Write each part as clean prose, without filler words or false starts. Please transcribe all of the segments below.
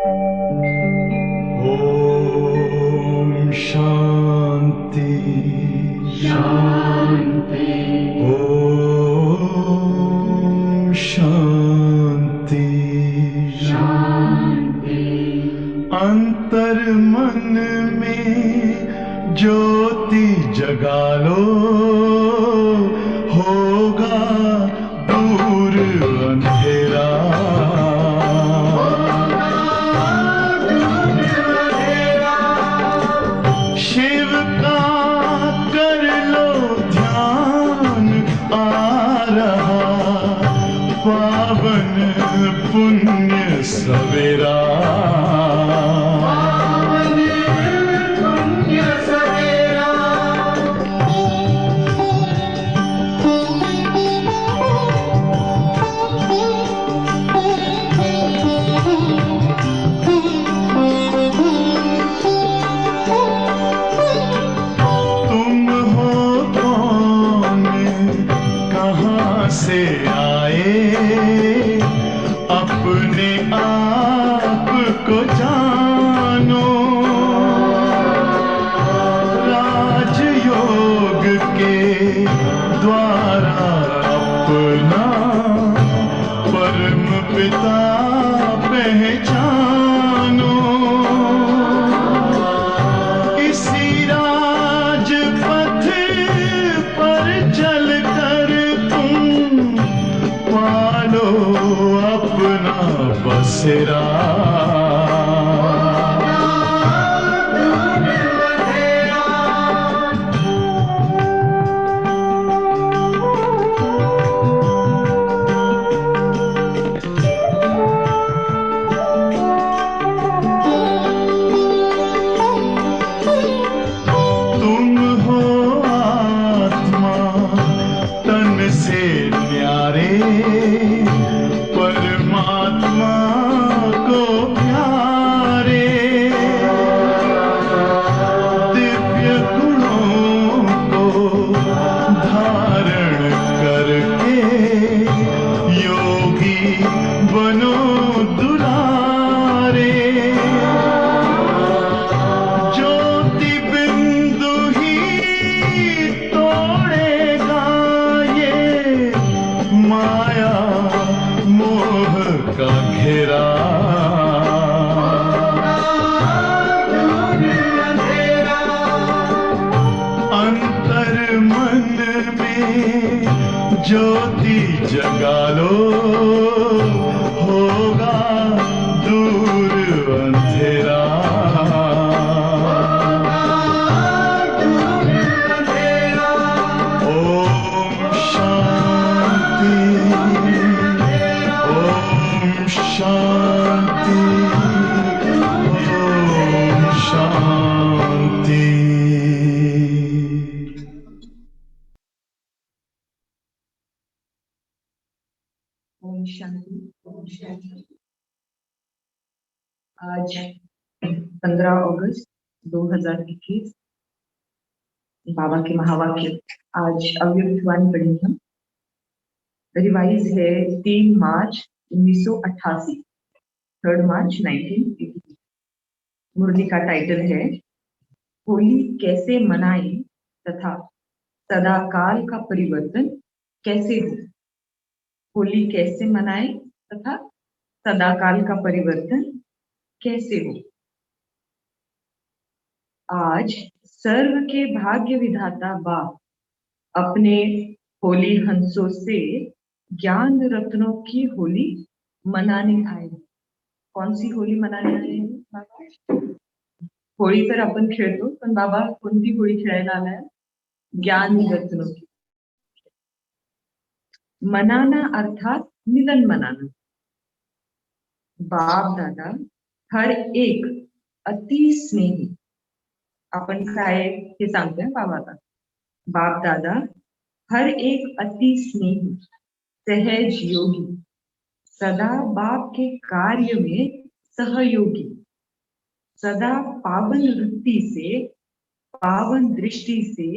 ओम शांति शांति। ओम शांति शांति। अंतर मन में ज्योति जगा लो, होगा दूर अंधेरा। शिव का कर लो ध्यान, आ रहा पावन पुण्य सवेरा। से आए अपने आप को जानो, राजयोग के द्वारा अपना परम पिता पहचानो। इसी राजपथ पर चलकर पालो अपना बसेरा। तुम हो आत्मा तन से न्यारे, परमात्मा को प्यारे। दिव्य गुणों को धारण करके योगी बनो दुलारे। ज्योति बिंदु ही तोड़ेगा ये माया मोह का घेरा। अंतर मन में ज्योति जगा लो, होगा दूर अंधेरा। ओम शांति। ओम शांति। ओम शांति। ओम शांति। ओम शांति। आज 15 अगस्त 2021 बाबा के महावाक्य। आज अव्यक्त वाणी पढ़ेंगे हम। रिवाइज है 3 मार्च 1988, 3 मार्च 1988। मुरली का टाइटल है होली कैसे मनाएं तथा सदाकाल का परिवर्तन कैसे हो। होली कैसे मनाएं तथा सदाकाल का परिवर्तन कैसे हो। आज सर्व के भाग्य विधाता बाप अपने होली हंसों से ज्ञान रत्नों की होली मनाने आए। कौन सी होली मनाने आए हैं बाबा? होळी तर आपण खेळतो, पण बाबा कोणती होळी खेळायला आलाय? ज्ञान रत्नों की। मनाना अर्थात मिलन मनाना। बाप दादा हर एक अति स्नेही। आपण काय हे सांगतोय बाबाला? बाप दादा हर एक अति स्नेही सहज योगी, सदा बाप के कार्य में सहयोगी, सदा पावन वृत्ति से पावन दृष्टि से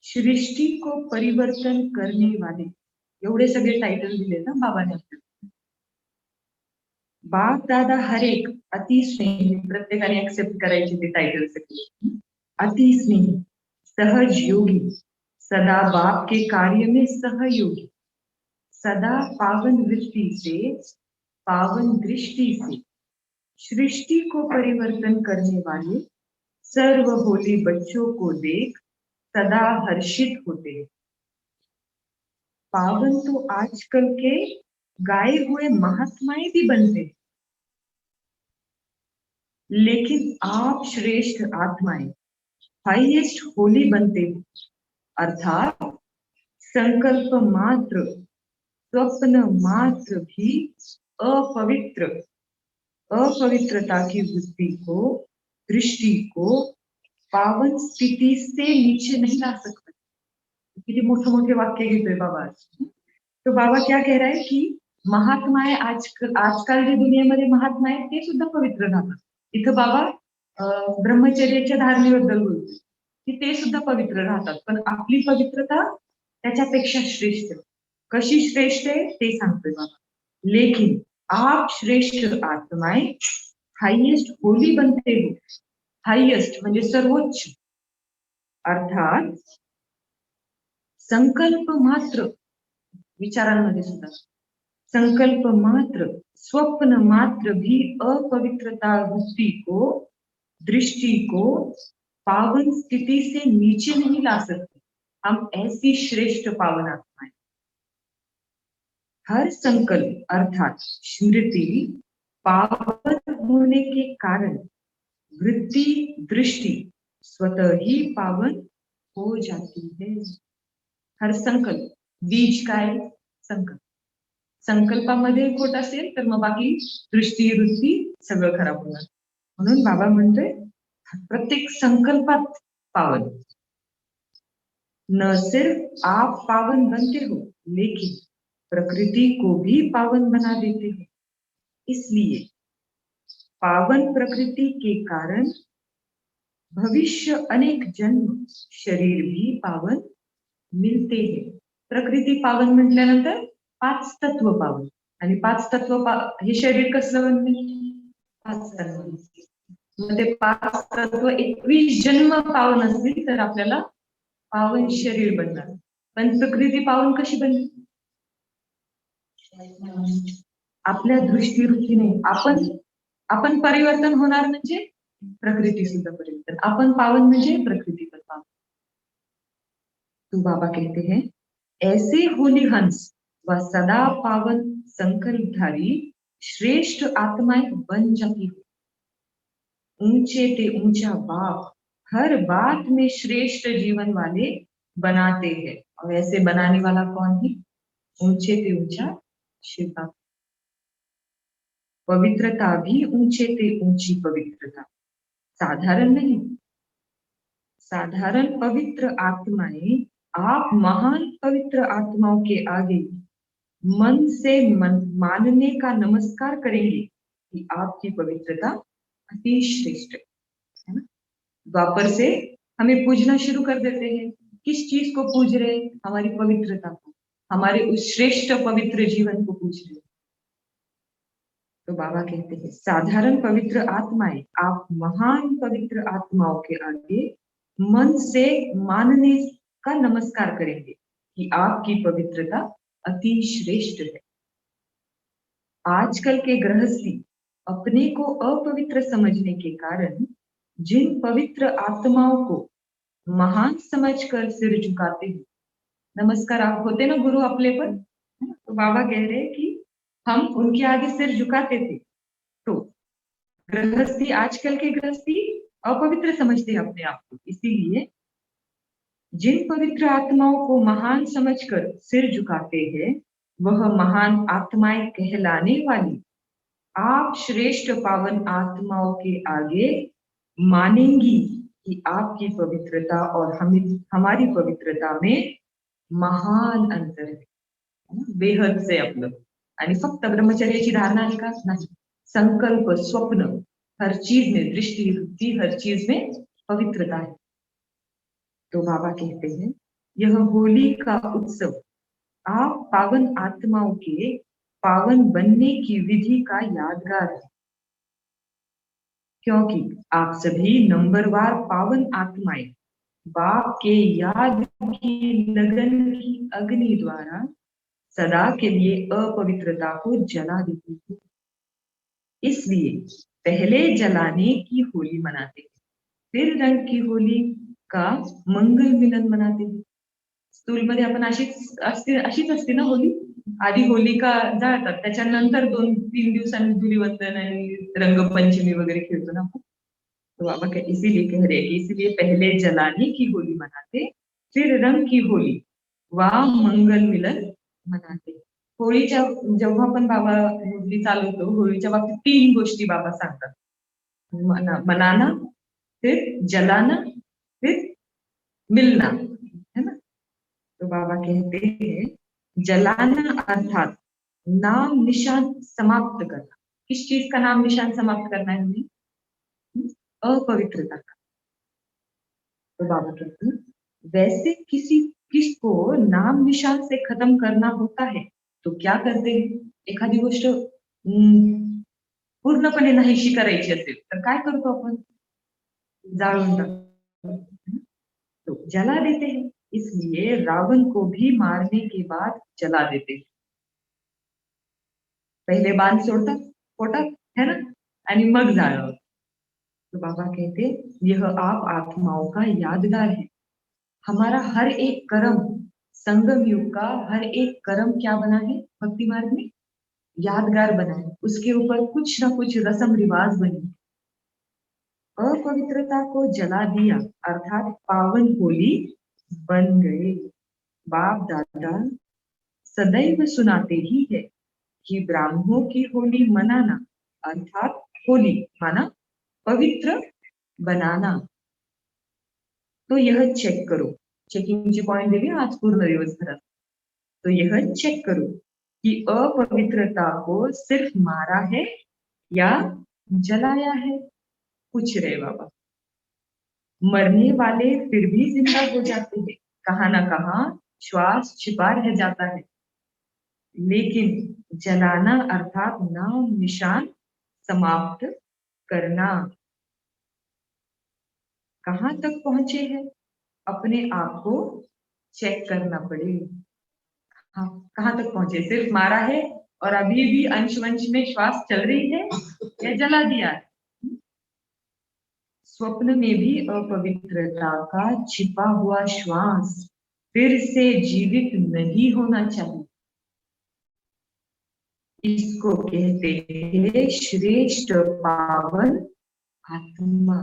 सृष्टि को परिवर्तन करने वाले। एवढे सगळे टाइटल दिले ना बाबाने। बाप दादा हर एक अति स्नेही, प्रत्येकाने ऍक्सेप्ट करायचे ते टायटल सगळे, अति स्नेही, सहज योगी, सदा बाप के कार्य में सहयोगी, सदा पावन वृत्ति से, पावन दृष्टि से, सृष्टि को परिवर्तन करने वाले सर्व होली बच्चों को देख सदा हर्षित होते हैं। पावन तो आजकल के गाए हुए महात्माएं भी बनते हैं, लेकिन आप श्रेष्ठ आत्माएं हाईएस्ट होली बनते हैं, अर्थात संकल्प मात्र, स्वप्न मात्र भी अपवित्रता की वृत्ति को, दृष्टि को पावन स्थिति से नीचे नहीं ला सकते। किती मोठे मोठे वाक्य घेतोय बाबा आज. तो बाबा क्या कह रहा है की महात्माएं आजकाल जे दुनियेमध्ये महात्मा आहेत ते सुद्धा पवित्र राहतात. इथं बाबा ब्रह्मचर्याच्या धारणेबद्दल बोलतो की ते सुद्धा पवित्र राहतात, पण आपली पवित्रता त्याच्यापेक्षा श्रेष्ठ. कशी श्रेष्ठ आहे ते सांगतोय बाबा. लेकिन आप श्रेष्ठ आत्माएं हाईएस्ट होली बनते हो. हाईएस्ट म्हणजे सर्वोच्च, अर्थात संकल्प मात्र, विचारांमध्ये सुद्धा संकल्प मात्र, स्वप्न मात्र भी अपवित्रता वृत्ति को, दृष्टि को पावन स्थिति से नीचे नहीं ला सकते. हम ऐसी श्रेष्ठ पावन आत्मा है. हर संकल्प अर्थात स्मृति पावन होने के कारण वृत्ति, दृष्टि स्वतः ही पावन हो जाती है. हर संकल्प, बीज काय? संकल्प. संकल्पामध्ये खोट असेल तर मग बाकी दृष्टी, वृत्ती सगळं खराब होणार. म्हणून बाबा म्हणतोय प्रत्येक संकल्पात पावन. न सिर्फ आप पावन बनते हो, लेकिन प्रकृति को भी पावन बना देते हो. इसलिए पावन प्रकृति के कारण भविष्य अनेक जन्म शरीर भी पावन मिलते हैं. प्रकृती पावन म्हटल्यानंतर 5 तत्व पावन, आणि 5 तत्व हे शरीर कसलं बनते? 5 तत्व. मग ते 5 तत्व 21 जन्म पावन असतील तर आपल्याला पावन शरीर बनणार. पण प्रकृती पावन कशी बनली? आपल्या दृष्टीवृत्तीने आपण परिवर्तन होणार म्हणजे प्रकृति सुद्धा परिवर्तन. आपण पावन म्हणजे प्रकृति पण पावन. तो बाबा कहते हैं ऐसे होली हंस व सदा पावन संकल्पधारी श्रेष्ठ आत्माएं बन जाती हो. ऊंचे ते ऊंचा बाप हर बात में श्रेष्ठ जीवन वाले बनाते हैं. और ऐसे बनाने वाला कौन है? ऊंचे ते ऊंचा शिव बाप. पवित्रता भी ऊंचे ते ऊंची पवित्रता, साधारण नहीं. साधारण पवित्र आत्माएं आप महान पवित्र आत्माओं के आगे मन से मानने का नमस्कार करेंगे कि आपकी पवित्रता अति श्रेष्ठ है ना. द्वापर से हमें पूजना शुरू कर देते हैं. किस चीज को पूज रहे? हमारी पवित्रता को, हमारे उस श्रेष्ठ पवित्र जीवन को पूज रहे. तो बाबा कहते हैं साधारण पवित्र आत्माएं आप महान पवित्र आत्माओं के आगे मन से मानने का नमस्कार करेंगे कि आपकी पवित्रता अति श्रेष्ठ है. आजकल के गृहस्थी अपने को अपवित्र समझने के कारण जिन पवित्र आत्माओं को महान समझकर सिर झुकाते हैं. नमस्कार आप होते ना गुरु अपने पर, तो बाबा कह रहे हैं कि हम उनके आगे सिर झुकाते थे. तो गृहस्थी, आजकल के गृहस्थी अपवित्र समझते हैं अपने आप को. इसीलिए जिन पवित्र आत्माओं को महान समझकर सिर झुकाते हैं वह महान आत्माएं कहलाने वाली आप श्रेष्ठ पावन आत्माओं के आगे मानेंगी कि आपकी पवित्रता और हमारी पवित्रता में महान अंतर है. बेहद से आपलं. आणि फक्त ब्रह्मचर्याची धारणा आहे का? नाही. संकल्प, स्वप्न, हर चीज में दृष्टि, वृत्ति, हर चीज में पवित्रता है. तो बाबा कहते हैं यह होली का उत्सव आप पावन आत्माओं के पावन बनने की विधि का यादगार है, क्योंकि आप सभी नंबरवार पावन आत्माएं बाप के याद की लगन की अग्नि द्वारा सदा के लिए अपवित्रता को जला देती है। इसलिए पहले जलाने की होली मनाते हैं, फिर रंग की होली का मंगल मिलन मनाते हैं। स्कूलमध्ये आपण अशीच असते ना होली, आधी होलिका जाळतात, त्याच्यानंतर 2-3 दिवसांनी धुलीवंदन आणि रंगपंचमी वगैरे खेळतो ना आपण. तो बाबा इसीलिए कह रहे हैं कि इसलिए पहले जलाने की होली मनाते, फिर रंग की होली वा मंगल मिलन मनाते. होळीच्या जेव्हा पण बाबा होळी चालवतो, होळीच्या बाबतीत 3 गोष्टी बाबा सांगतात. मनाना, फिर जलाना, फिर मिलना, है ना. तो बाबा कहते हैं जलाना अर्थात नाम निशान समाप्त करना. किस चीज का नाम निशान समाप्त करना है हमें? अपवित्रता का. तो बाबा कहते हैं वैसे किसको नाम निशान से खत्म करना होता है तो क्या करते हैं? एखादी गोष्ट पूर्णपणे नाहीशी करायची असेल तर काय करतो आपण? जाळून टाकतो, तो जला देते हैं. इसलिए रावण को भी मारने के बाद जला देते हैं. पहले बाण सोडतात पोटात, है ना, आणि मग जाळवतात. तो बाबा कहते यह आप आत्माओं का यादगार है. हमारा हर एक कर्म, संगम युग का हर एक कर्म क्या बना है भक्ति मार्ग में? यादगार बना है. उसके ऊपर कुछ ना कुछ रस्म रिवाज बनी है. अपवित्रता को जला दिया अर्थात पावन होली बन गए. बाप दादा सदैव सुनाते ही है कि ब्राह्मणों की होली मनाना अर्थात होली माना पवित्र बनाना. तो यह चेक करो. चेकिंगची पॉइंट दिली आज पूर्ण दिवसभरात. तो यह चेक करो कि अपवित्रता को सिर्फ मारा है या जलाया है. पूछ रहे बाबा. मरने वाले फिर भी जिंदा हो जाते हैं, कहाँ ना कहाँ श्वास छिपा रह जाता है, लेकिन जलाना अर्थात नाम निशान समाप्त करना. कहाँ तक पहुंचे हैं अपने आप को चेक करना पड़ेगा. हाँ, कहाँ तक पहुंचे? सिर्फ मारा है और अभी भी अंश वंश में श्वास चल रही है या जला दिया है? स्वप्न में भी अपवित्रता का छिपा हुआ श्वास फिर से जीवित नहीं होना चाहिए. इसको कहते हैं श्रेष्ठ पावन आत्मा.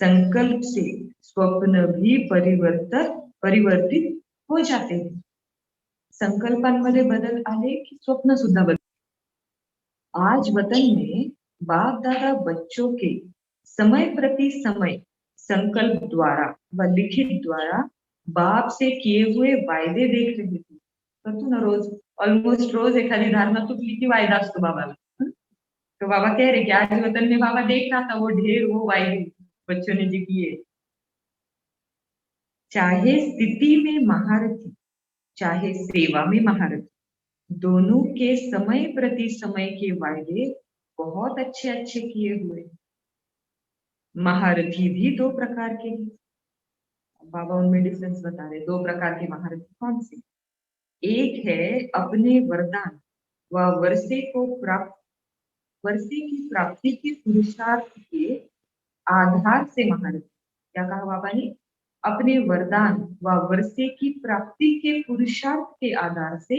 संकल्प से स्वप्न भी परिवर्तित हो जाते हैं. संकल्पांमध्ये बदल आले की स्वप्न सुद्धा बदल. आज वतन में बाप दादा बच्चों के समय प्रति समय संकल्प द्वारा व लिखित द्वारा बाप से किए हुए वायदे देख रहे थे. करतो ना रोज, ऑलमोस्ट रोज एखादी धारणा तुटली की वायदा असतो बाबाला. तो बाबा कह रहे कि आज वतन में बाबा देख रहा था वो ढेर वो वायदे बच्चों ने जो किए. चाहे स्थिति में महारथी चाहे सेवा में महारथी, दोनों के समय प्रति समय के वायदे बहुत अच्छे अच्छे किए हुए. महारथी भी 2 प्रकार के हैं. बाबा उनमें डिफरेंस बता रहे. 2 प्रकार के महारथी कौन से? एक है अपने वरदान व वर्षे की प्राप्ति के पुरुषार्थ के आधार से महारथी. क्या कहा बाबा ने? अपने वरदान व वर्षे की प्राप्ति के पुरुषार्थ के आधार से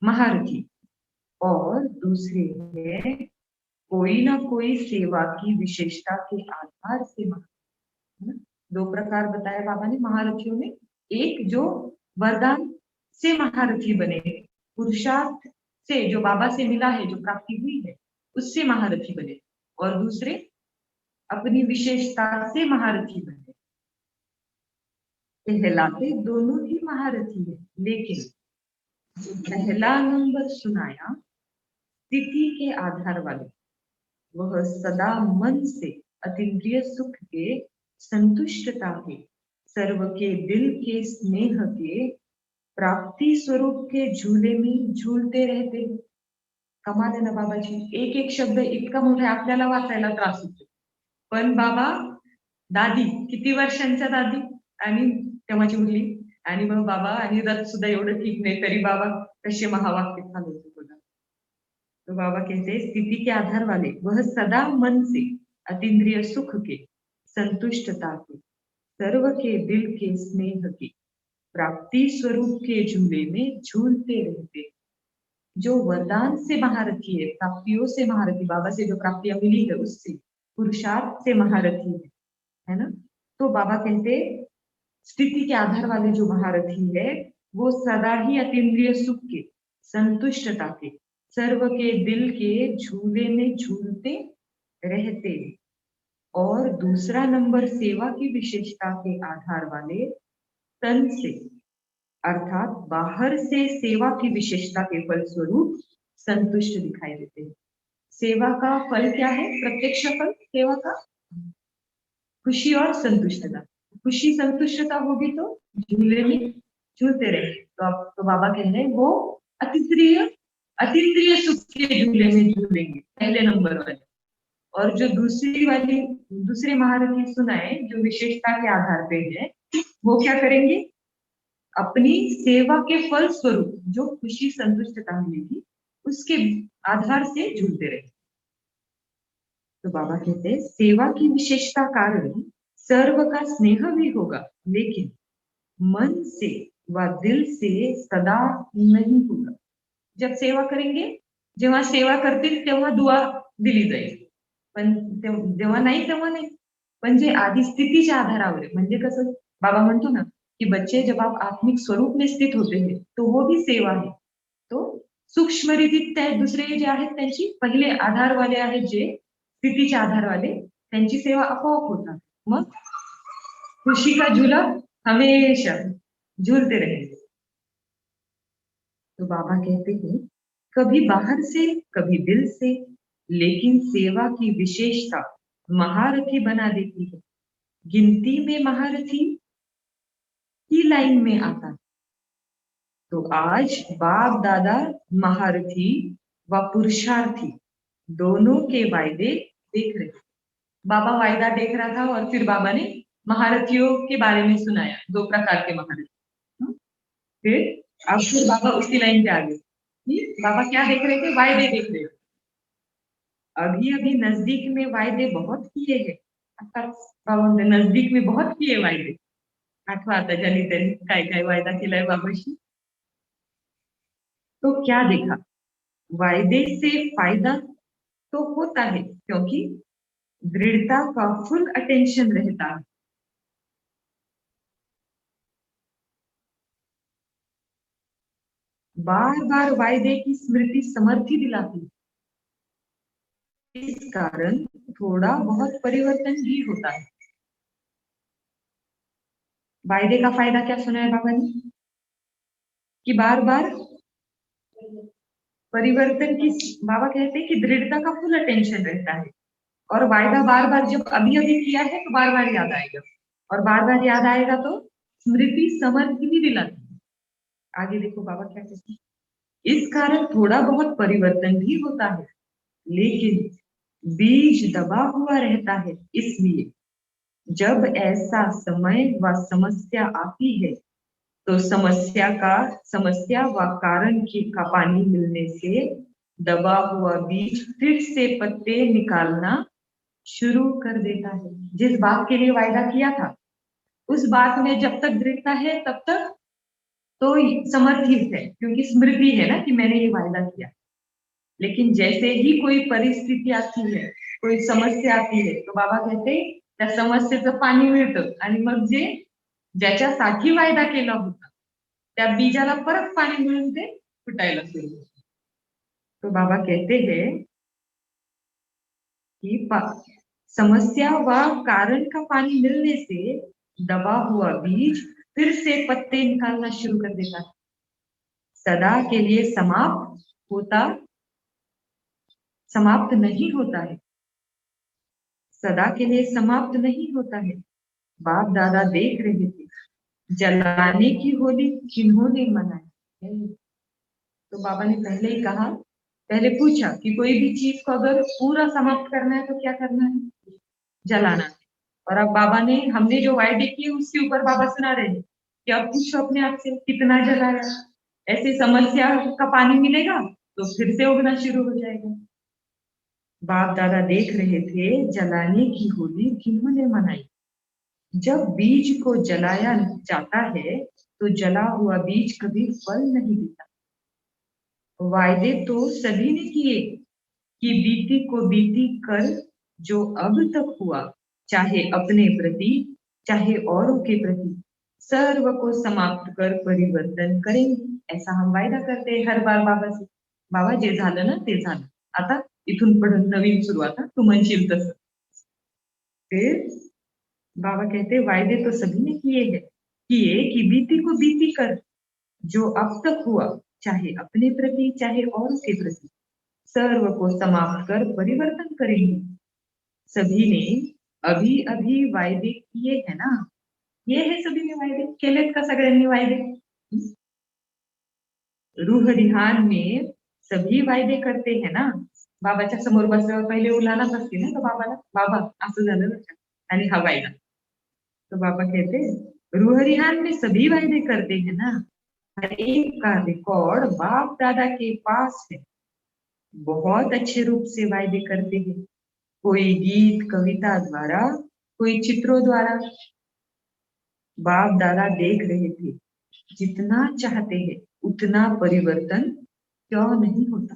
महारथी. और दूसरे है कोई ना कोई सेवा की विशेषता के आधार से महारथी. 2 प्रकार बताए बाबा ने महारथियों में. एक जो वरदान से महारथी बने, पुरुषार्थ से जो बाबा से मिला है, जो प्राप्ति हुई है, उससे महारथी बने. और दूसरे अपनी विशेषता से महारथी बने. कहलाते दोनों ही महारथी है, लेकिन पहला नंबर सुनाया स्थिति के आधार वाले, वह सदा मन से अतीन्द्रिय सुख के संतुष्टता के, सर्व के दिल के स्नेह के प्राप्ति स्वरूप के झूले में झूलते रहते हैं. कमाल आहे ना बाबाजी, एक एक शब्द इतका मोठा आहे, आपल्याला वाचायला त्रास होतो. पण बाबा, दादी किती वर्षांच्या दादी आणि तेव्हाची मुली, आणि मग बाबा आणि रथ सुद्धा एवढं ठीक नाही, तरी बाबा कसे महावाक्य चालवते बघा. तो बाबा कहते, स्थिति के आधार वाले वह सदा मन से अतीन्द्रिय सुख के, संतुष्टता के, सर्व के दिल के स्नेह के, प्राप्ति स्वरूप के झूले में झूलते रहते। जो वरदान से महारथी है, प्राप्तियों से महारथी, बाबा से जो प्राप्तियां मिली है उससे, पुरुषार्थ से महारथी है ना। तो बाबा कहते, स्थिति के आधार वाले जो महारथी है वो सदा ही अतीन्द्रिय सुख के, संतुष्टता के, सर्व के दिल के झूले में झूलते रहते। और दूसरा नंबर सेवा की विशेषता के आधार वाले तन से, अर्थात बाहर से सेवा की विशेषता के फलस्वरूप संतुष्ट दिखाई देते हैं। सेवा का फल क्या है? प्रत्यक्ष फल सेवा का खुशी और संतुष्टता। खुशी संतुष्टता होगी तो झूले में झूलते रहे। तो बाबा कह रहे हैं वो अतीन्द्रिय सुख के झूले में झूलेंगे, पहले नंबर वाले। और जो दूसरे महारथी सुनाए जो विशेषता के आधार पे है, वो क्या करेंगे? अपनी सेवा के फल स्वरूप जो खुशी संतुष्टता मिलेगी उसके आधार से झूलते रहे। तो बाबा कहते हैं, सेवा की विशेषता कारण सर्व का स्नेह भी होगा, लेकिन मन से व दिल से सदा नहीं होगा। जब सेवा करेंगे, जेव्हा सेवा करतील तेव्हा दुआ दिली जाईल, पण जेव्हा नाही तेव्हा नाही. म्हणजे आधी स्थितीच्या आधारावर आहे. म्हणजे कसं बाबा म्हणतो ना कि बच्चे जब आप आत्मिक स्वरूप में स्थित होते हैं तो वो भी सेवा है. तो सूक्ष्म रीतीत दुसरे जे आहेत त्यांची पहिले आधार वाले आहेत, जे स्थितीचे आधार वाले, त्यांची सेवा आपोआप होतात. मग खुशी का झूला हमेशा झूलते रहेंगे. तो बाबा कहते हैं, कभी बाहर से कभी दिल से, लेकिन सेवा की विशेषता महारथी बना देती है। गिनती में महारथी की लाइन में आता है। तो आज बाप दादा महारथी व पुरुषार्थी दोनों के वायदे देख रहे। बाबा वायदा देख रहा था और फिर बाबा ने महारथियों के बारे में सुनाया, दो प्रकार के महारथी। फिर अब फिर बाबा उसी लाइन पे आ गए। बाबा क्या देख रहे थे? वायदे देख रहे थे। अभी अभी नजदीक में वायदे बहुत किए हैं, बाबा नजदीक में बहुत किए वायदे. आठवा आता ज्यांनी त्यांनी काय काय वायदा केलाय बाबाशी. तो क्या देखा? वायदे से फायदा तो होता है, क्योंकि दृढ़ता का फुल अटेंशन रहता है. बार बार वायदे की स्मृति समर्थी दिलाती है. इस कारण थोड़ा बहुत परिवर्तन भी होता है. वायदे का फायदा क्या सुना है बाबा ने? कि बार बार परिवर्तन की, बाबा कहते हैं कि दृढ़ता का फुल अटेंशन रहता है. और वायदा बार बार जब अभी अभी किया है तो बार बार याद आएगा, और बार बार याद आएगा तो स्मृति समर्थी भी दिलाती है. आगे देखो बाबा क्या कहते हैं. इस कारण थोड़ा बहुत परिवर्तन भी होता है, लेकिन बीज दबा हुआ रहता है. इसलिए जब ऐसा समय व समस्या आती है तो समस्या व कारण का पानी मिलने से दबा हुआ बीज फिर से पत्ते निकालना शुरू कर देता है. जिस बात के लिए वायदा किया था उस बात में जब तक दृढ़ता है तब तक तो समर्थित है, क्योंकि स्मृति है ना कि मैंने ये वायदा किया. लेकिन जैसे ही कोई परिस्थिती आती है, कोई समस्या आती है, तो बाबा कहते त्या समस्येचं पाणी मिळतं आणि मग जे ज्याच्यासाठी वायदा केला होता त्या बीजाला परत पाणी मिळून ते फुटायला सुरू होतं. तो बाबा कहते हैं कि समस्या व कारण का पानी मिलने से दबा हुआ बीज फिर से पत्ते निकालना शुरू कर देता है. सदा के लिए समाप्त नहीं होता है. सदा के लिए समाप्त नहीं होता है. बाप दादा देख रहे थे जलाने की होली किन्होंने मनाई. तो बाबा ने पहले ही कहा पहले पूछा कि कोई भी चीज को अगर पूरा समाप्त करना है तो क्या करना है, जलाना है। और अब बाबा ने, हमने जो वायदे किए उसके ऊपर बाबा सुना रहे हैं कि अब पूछो अपने आप से कितना जलाया। ऐसे समस्या का पानी मिलेगा तो फिर से उगना शुरू हो जाएगा। बाप दादा देख रहे थे जलाने की होली किन्होंने मनाई। जब बीज को जलाया जाता है तो जला हुआ बीज कभी फल नहीं देता। वायदे तो सभी ने किए कि बीती को बीती कर जो अब तक हुआ, चाहे अपने प्रति चाहे औरों के प्रति, सर्व को समाप्त कर परिवर्तन करेंगे। ऐसा हम वायदा करते हैं हर बार बाबा से। बाबा जे झालं ना ते झालं, आता इथून पुढे नवीन सुरुवात हा, तू म्हणशील तसं। फिर बाबा कहते वायदे तो सभी ने किए कि बीती को बीती कर जो अब तक हुआ, चाहे अपने प्रति चाहे औरों के प्रति, सर्व को समाप्त कर परिवर्तन करेंगे। सभी ने अभी अभी वायदे किए है ना, ये है सभी ने वायदे केलेत का सगळ्यांनी वायदे। रूह रिहान में सभी वायदे करते हैं ना। बाबाच्या समोर बसल्यावर पहिले उलानाच असते ना, तो बाबाला बाबा असं झालं बरं का, आणि हा वायदा। तो बाबा कहते रूह रिहान में सभी वायदे करते हैं ना, हर एक का रिकॉर्ड बाप दादा के पास है। बहुत अच्छे रूप से वायदे करते हैं, कोई गीत कविता द्वारा, कोई चित्रों द्वारा। बाप दादा देख रहे थे जितना चाहते हैं उतना परिवर्तन क्यों नहीं होता।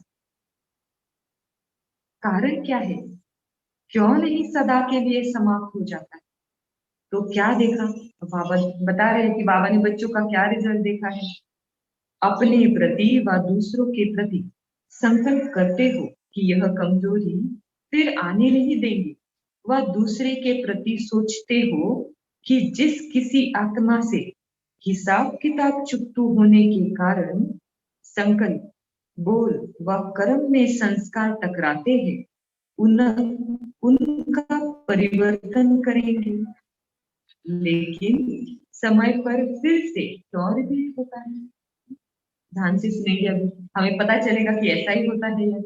कारण क्या है, क्यों नहीं सदा के लिए समाप्त हो जाता है। तो क्या देखा, तो बाबा बता रहे हैं कि बाबा ने बच्चों का क्या रिजल्ट देखा है। अपने प्रति व दूसरों के प्रति संकल्प करते हो कि यह कमजोरी फिर आने नहीं देंगे, व दूसरे के प्रति सोचते हो कि जिस किसी आत्मा से हिसाब किताब चुकतू होने के कारण संकल्प बोल व कर्म में संस्कार टकराते हैं, उन उनका परिवर्तन करेंगे। लेकिन समय पर फिर से क्यों रिपीट होता है, ध्यान से सुनेंगे अभी, हमें पता चलेगा कि ऐसा ही होता है या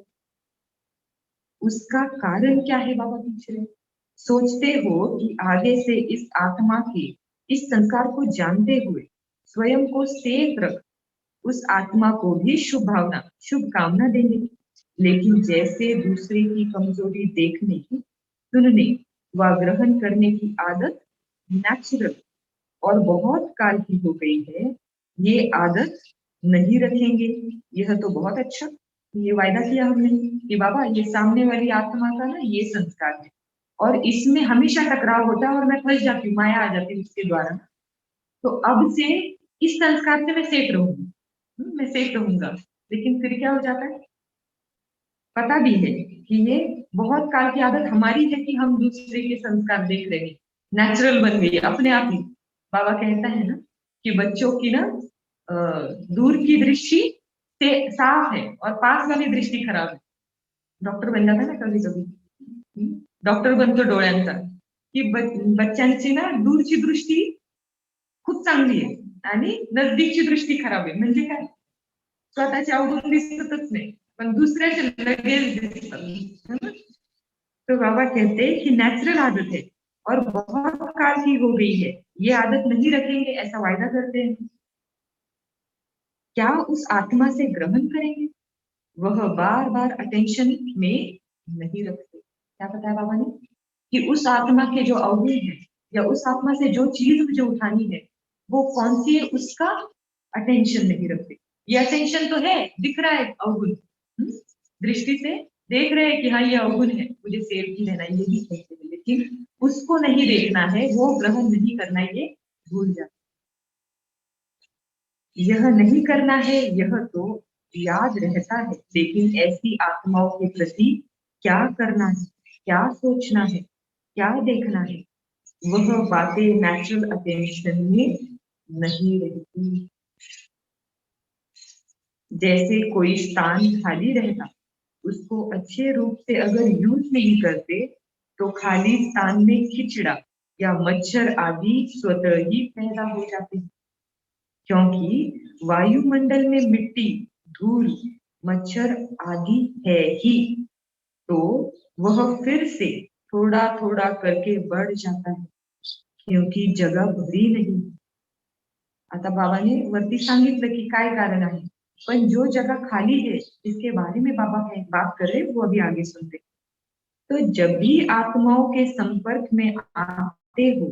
उसका कारण क्या है। बाबा पूछ रहे, सोचते हो कि आगे से इस आत्मा के इस संस्कार को जानते हुए स्वयं को सेफ रख उस आत्मा को भी शुभ भावना शुभ कामना देंगे। लेकिन जैसे दूसरे की कमजोरी देखने की, सुनने व ग्रहण करने की आदत नेचुरल और बहुत काल की हो गई है, ये आदत नहीं रखेंगे। यह तो बहुत अच्छा, ये वायदा किया हमने कि बाबा ये सामने वाली आत्मा का ना ये संस्कार है और इसमें हमेशा टकराव होता है और मैं फंस जाती हूँ, माया आ जाती है उसके द्वारा। तो अब से इस संस्कार से मैं सेफ रहूंगी, मैं सेफ रहूंगा। लेकिन फिर क्या हो जाता है, पता भी है कि ये बहुत काल की आदत हमारी है कि हम दूसरे के संस्कार देख रहे हैं, नेचुरल बन गई है अपने आप ही। बाबा कहता है ना कि बच्चों की ना दूर की दृष्टि से साफ है और पास वाली दृष्टि खराब है। डॉक्टर बन जाता ना कभी कभी, डॉक्टर बनतो डोळ्यांचा, की बच्चांची ना दूरची दृष्टी खूप चांगली आहे आणि नजदीकची दृष्टी खराब आहे। म्हणजे काय, स्वतःच्या अवगुण दिसतच नाही पण दुसऱ्याचे लगेच दिसतात है ना? तो बाबा कहते हैं कि नेचुरल आदत है और बहुत काल की हो गई है, ये आदत नहीं रखेंगे ऐसा वायदा करते हैं। क्या उस आत्मा से ग्रहण करेंगे, वह बार बार अटेंशन में नहीं रखते। क्या बताया बाबा ने कि उस आत्मा के जो अवगुण है या उस आत्मा से जो चीज मुझे उठानी है वो कौन सी है, उसका अटेंशन नहीं रखते। ये अटेंशन तो है, दिख रहा है अवगुण, दृष्टि से देख रहे हैं कि हाँ ये अवगुण है, मुझे सेव ही रहना है, ये भी कहते हैं, लेकिन उसको नहीं देखना है, वो ग्रहण नहीं करना है, ये भूल जाते। यह नहीं करना है यह तो याद रहता है, लेकिन ऐसी आत्माओं के प्रति क्या करना है, क्या सोचना है, क्या देखना है, वह बातें नेचुरल अटेंशन में नहीं रहती। जैसे कोई स्थान खाली रहता, उसको अच्छे रूप से अगर यूज नहीं करते तो खाली स्थान में कीचड़ा या मच्छर आदि स्वतः ही पैदा हो जाते हैं। क्योंकि वायुमंडल में मिट्टी, धूल, मच्छर आदि है ही, तो वह फिर से थोडा थोडा करके बढ़ जाता है, क्योंकि जगह भरी नाही. आता बाबांनी वरती सांगितलं की काय कारण आहे, पण जो जगह खाली है इसके बारे में बाबा बात कर रहे, वो अभी आगे सुनते. तो जब भी आत्माओं के संपर्क में आते हो,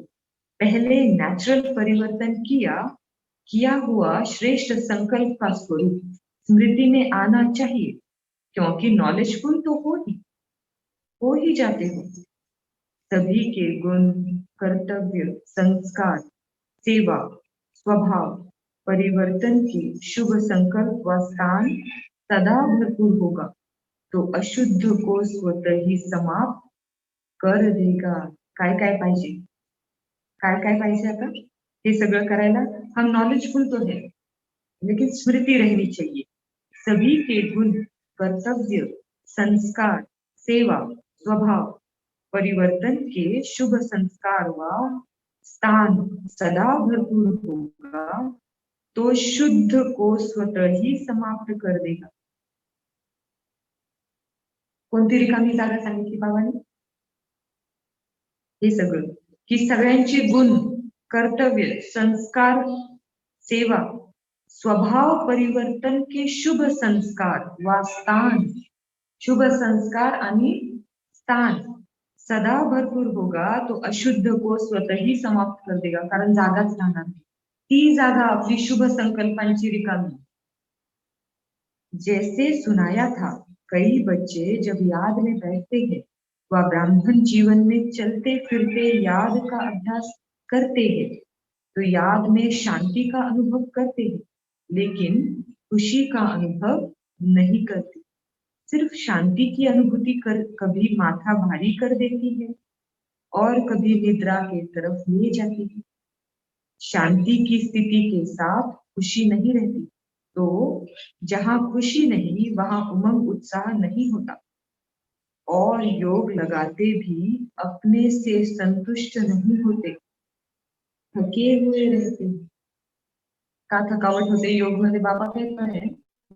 पहले नेचुरल परिवर्तन किया हुआ श्रेष्ठ संकल्प का स्वरूप स्मृति में आना चाहिए, क्योंकि नॉलेजफुल तो हो ही जाते हो. सभी के गुण, कर्तव्य, संस्कार, सेवा, स्वभाव परिवर्तन के शुभ संकल्प व स्थान सदा भरपूर होगा, तो अशुद्ध को स्वतः ही समाप्त कर देगा. काय काय पाहिजे, काय काय पाहिजे आता हे सगळं करायला? हम नॉलेजफुल तो है, लेकिन स्मृति रहनी चाहिए. सभी के गुण, कर्तव्य, संस्कार, सेवा, स्वभाव परिवर्तन के शुभ संस्कार व स्थान सदा भरपूर होगा, तो शुद्ध को स्वतः ही समाप्त कर देगा. कोणती रिकामी जागा सांगितली बाबांनी? हे सगळं की सगळ्यांचे गुण, कर्तव्य, संस्कार, सेवा, स्वभाव परिवर्तन के शुभ संस्कार व स्थान, शुभ संस्कार आणि स्थान सदा भरपूर होगा, तो अशुद्ध को स्वतः ही समाप्त कर देगा. कारण जागाच राहणार नाही. ती जागा आपली शुभ संकल्पांची रिकामी. जैसे सुनाया था, कई बच्चे जब याद में बैठते हैं व ब्राह्मण जीवन में चलते फिरते याद का अभ्यास करते हैं, तो याद में शांति का अनुभव करते हैं, लेकिन खुशी का अनुभव नहीं करते. सिर्फ शांति की अनुभूति कभी माथा भारी कर देती है और कभी निद्रा के तरफ ले जाती है. शांति की स्थिति के साथ खुशी नहीं रहती, तो जहां खुशी नहीं वहां उमंग उत्साह नहीं होता, और योग लगाते भी अपने से संतुष्ट नहीं होते, थके हुए रहते. का थकावट होते योग मध्ये? बाबा कहता है,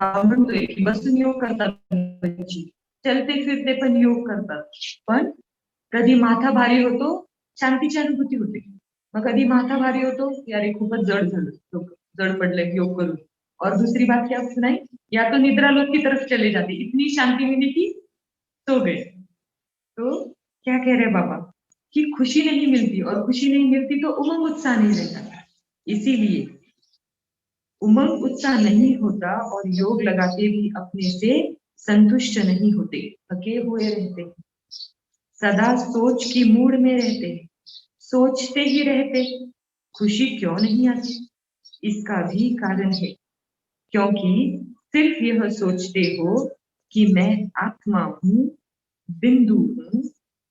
बाबा म्हणतोय की बसून योग करतात बच्ची, चलते फिरते पण योग करतात, पण कधी माथा भारी होतो, शांतीची अनुभूती होते. मग कधी माथा भारी होतो, यारे खूपच जड झालं, जड पडलंय योग करून. और दूसरी बात क्या सुनाई, या तो निद्रा लोक की तरफ चले जाते, इतनी शांति मिली कि सो गए. तो क्या कह रहे बाबा कि खुशी नहीं मिलती, और खुशी नहीं मिलती तो उमंग उत्साह नहीं रहता. इसीलिए उमंग उत्साह नहीं होता और योग लगाते भी अपने से संतुष्ट नहीं होते, थके हुए रहते, सदा सोच की मूड में रहते, सोचते ही रहते. खुशी क्यों नहीं आती? इसका भी कारण है, क्योंकि सिर्फ यह सोचते हो कि मैं आत्मा हूँ, बिंदु हूँ,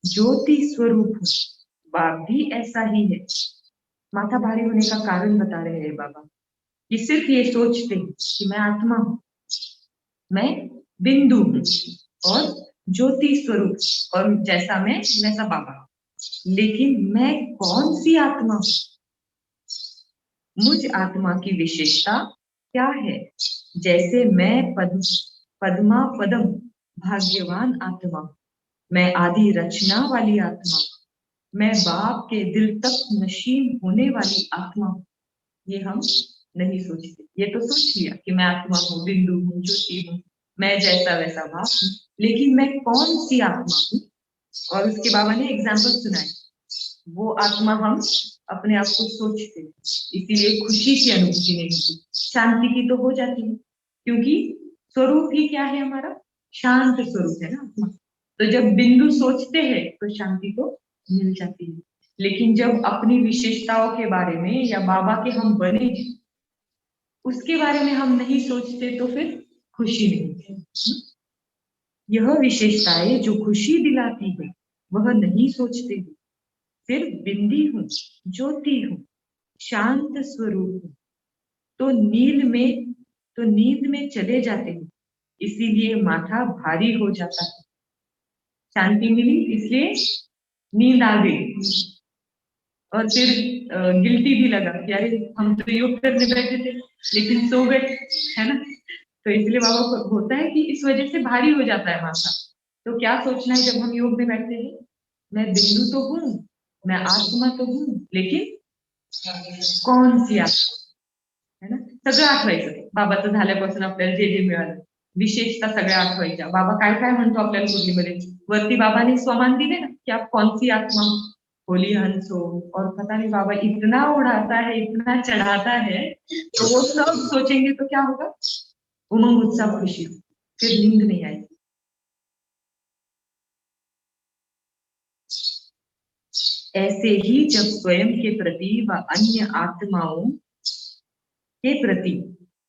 ज्योति स्वरूप हूँ. बाप भी ऐसा ही है. माथा भारी होने का कारण बता रहे हैं बाबा कि सिर्फ ये सोचते हैं कि मैं आत्मा हूँ, मैं बिंदु हूँ और ज्योति स्वरूप, और जैसा मैं वैसा बाबा. लेकिन मैं कौन सी आत्मा हूँ? मुझ आत्मा की विशेषता क्या है? जैसे मैं पद्मा पदम भाग्यवान आत्मा, मैं आदि रचना वाली आत्मा, मैं बाप के दिल तक नशीन होने वाली आत्मा. ये हम नहीं सोचते. ये तो सोच लिया कि मैं आत्मा हूँ, बिंदु हूँ, ज्योति हूँ, मैं जैसा वैसा भाव हूँ, लेकिन मैं कौन सी आत्मा हूँ? और उसके बाबा ने एग्जाम्पल सुनाए. वो आत्मा हम अपने आप को सोचते हैं, इसीलिए खुशी की अनुभूति नहीं होती, शांति की तो हो जाती है, क्योंकि स्वरूप ही क्या है हमारा? शांत स्वरूप है ना आत्मा. तो जब बिंदु सोचते हैं तो शांति को मिल जाती है, लेकिन जब अपनी विशेषताओं के बारे में या बाबा के हम बने उसके बारे में हम नहीं सोचते, तो फिर खुशी नहीं है. यह विशेषताएं जो खुशी दिलाती है वह नहीं सोचते हो. सिर्फ बिंदी हूँ, ज्योति हूँ, शांत स्वरूप हूँ, तो नींद में चले जाते हैं, इसीलिए माथा भारी हो जाता है. शांति मिली इसलिए नींद आ गई, और फिर गिल्टी भी लगा कि अरे हम तो योग करने बैठे थे लेकिन सो गए, है ना. तो इसलिए बाबा को होता है कि इस वजह से भारी हो जाता है माथा। तो क्या सोचना है जब हम योग में बैठते हैं, मैं बिंदु तो हूँ, मैं आत्मा तो हूँ, लेकिन कौन सी आत्मा, है ना? सगळं आठवायचं. बाबाचं झाल्यापासून आपल्याला जे जे मिळालं विशेषता सगळ्या आठवायच्या. बाबा काय काय म्हणतो आपल्याला मुरलीमध्ये, वरती बाबाने स्वमान दिले ना कि आप कौन सी आत्मा हो, होली हंस हो, और पता नहीं बाबा इतना उड़ाता है, इतना चढ़ाता है, तो वो सब सोचेंगे तो क्या होगा, उमंग उत्साह खुशी, फिर नींद नहीं आएगी. ऐसे ही जब स्वयं के प्रति व अन्य आत्माओं के प्रति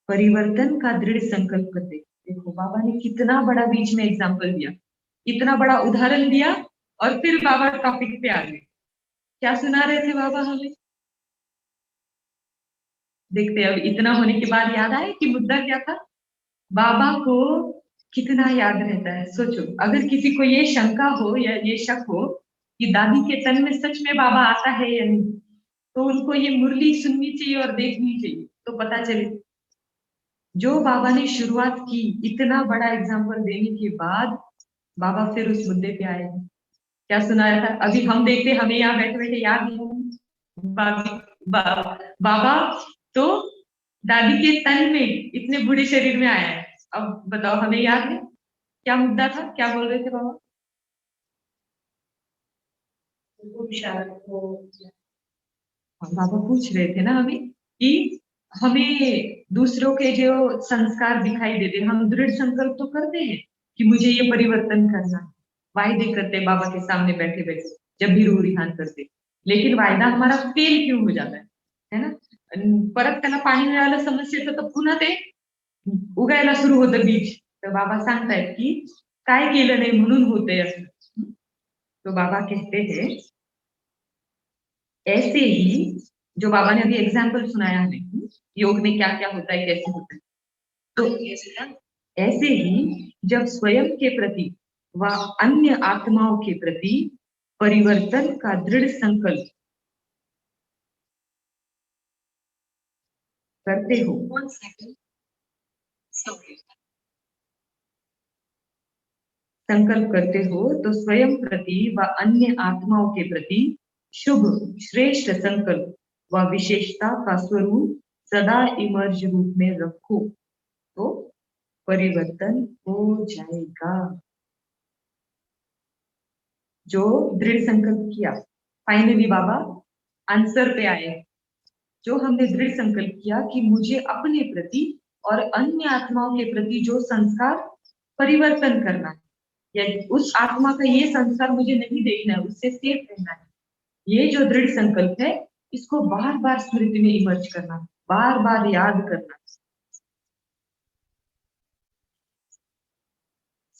परिवर्तन का दृढ़ संकल्प करते. देखो बाबा ने कितना बड़ा बीच में एग्जाम्पल दिया, इतना बड़ा उदाहरण दिया, और फिर बाबा टॉपिक पे आ गए. क्या सुना रहे थे बाबा हमें? देखते अब इतना होने के बाद याद आए कि मुद्दा क्या था. बाबा को कितना याद रहता है. सोचो अगर किसी को ये शंका हो या ये शक हो कि दादी के तन में सच में बाबा आता है या नहीं, तो उनको ये मुरली सुननी चाहिए और देखनी चाहिए, तो पता चले. जो बाबा ने शुरुआत की इतना बड़ा एग्जाम्पल देने के बाद, बाबा फिर उस मुद्दे पे आए. क्या सुनाया था अभी हम देखते, हमें यहाँ बैठे बैठे याद नहीं. बाबा तो दादी के तन में इतने बूढ़े शरीर में आया है. अब बताओ हमें याद है क्या मुद्दा था, क्या बोल रहे थे बाबा? बाबा पूछ रहे थे ना हमें कि हमें दूसरों के जो संस्कार दिखाई देते, हम दृढ़ संकल्प तो करते हैं कि मुझे ये परिवर्तन करना है, वायदे करते बाबा के सामने बैठे बैठे जब भी रूह रिहान करते, लेकिन वायदा हमारा फेल क्यों हो जाता है ना? परत त्याला पाणी मिळालं समस्येचं तर पुन्हा ते उगायला सुरू होतं बीज. तर बाबा सांगतायत की काय केलं नाही म्हणून होतंय असं. तो बाबा कहते हैं ऐसे ही, जो बाबा ने अभी एग्जाम्पल सुनाया हमें योग में क्या क्या होता है, कैसे होता है, तो ऐसे ही जब स्वयं के प्रति व अन्य आत्माओं के प्रति परिवर्तन का दृढ़ संकल्प करते हो. संकल्प करते हो तो स्वयं प्रति व अन्य आत्माओं के प्रति शुभ श्रेष्ठ संकल्प व विशेषता का स्वरूप सदा इमर्ज रूप में रखो, तो परिवर्तन हो जाएगा. जो दृढ़ संकल्प किया, फाइनली बाबा आंसर पे आए. जो हमने दृढ़ संकल्प किया कि मुझे अपने प्रति और अन्य आत्माओं के प्रति जो संस्कार परिवर्तन करना है, या उस आत्मा का ये संस्कार मुझे नहीं देखना है, उससे सेफ रहना है, ये जो दृढ़ संकल्प है इसको बार बार स्मृति में इमर्ज करना, बार बार याद करना,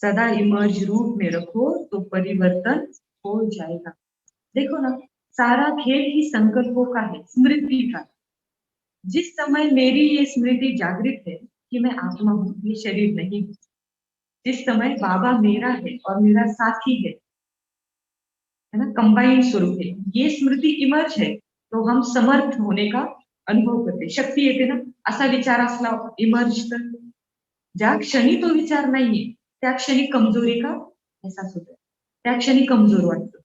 सदा इमर्ज रूप में रखो तो परिवर्तन हो जाएगा. देखो ना, सारा खेल ही संकल्पों का है, स्मृति का. जिस समय मेरी ये स्मृति जागृत है कि मैं आत्मा हूँ, ये शरीर नहीं हूँ, जिस समय बाबा मेरा है और मेरा साथी है ना, कंबाइंड स्वरूप है, ये स्मृति इमर्ज है, तो हम समर्थ होने का अनुभव करते, शक्ती येते ना. असा विचार असला इमर्ज तर ज्या क्षणी तो विचार नाहीये त्या क्षणी कमजोरी का एहसास होतो, त्या क्षणी कमजोर वाटतं.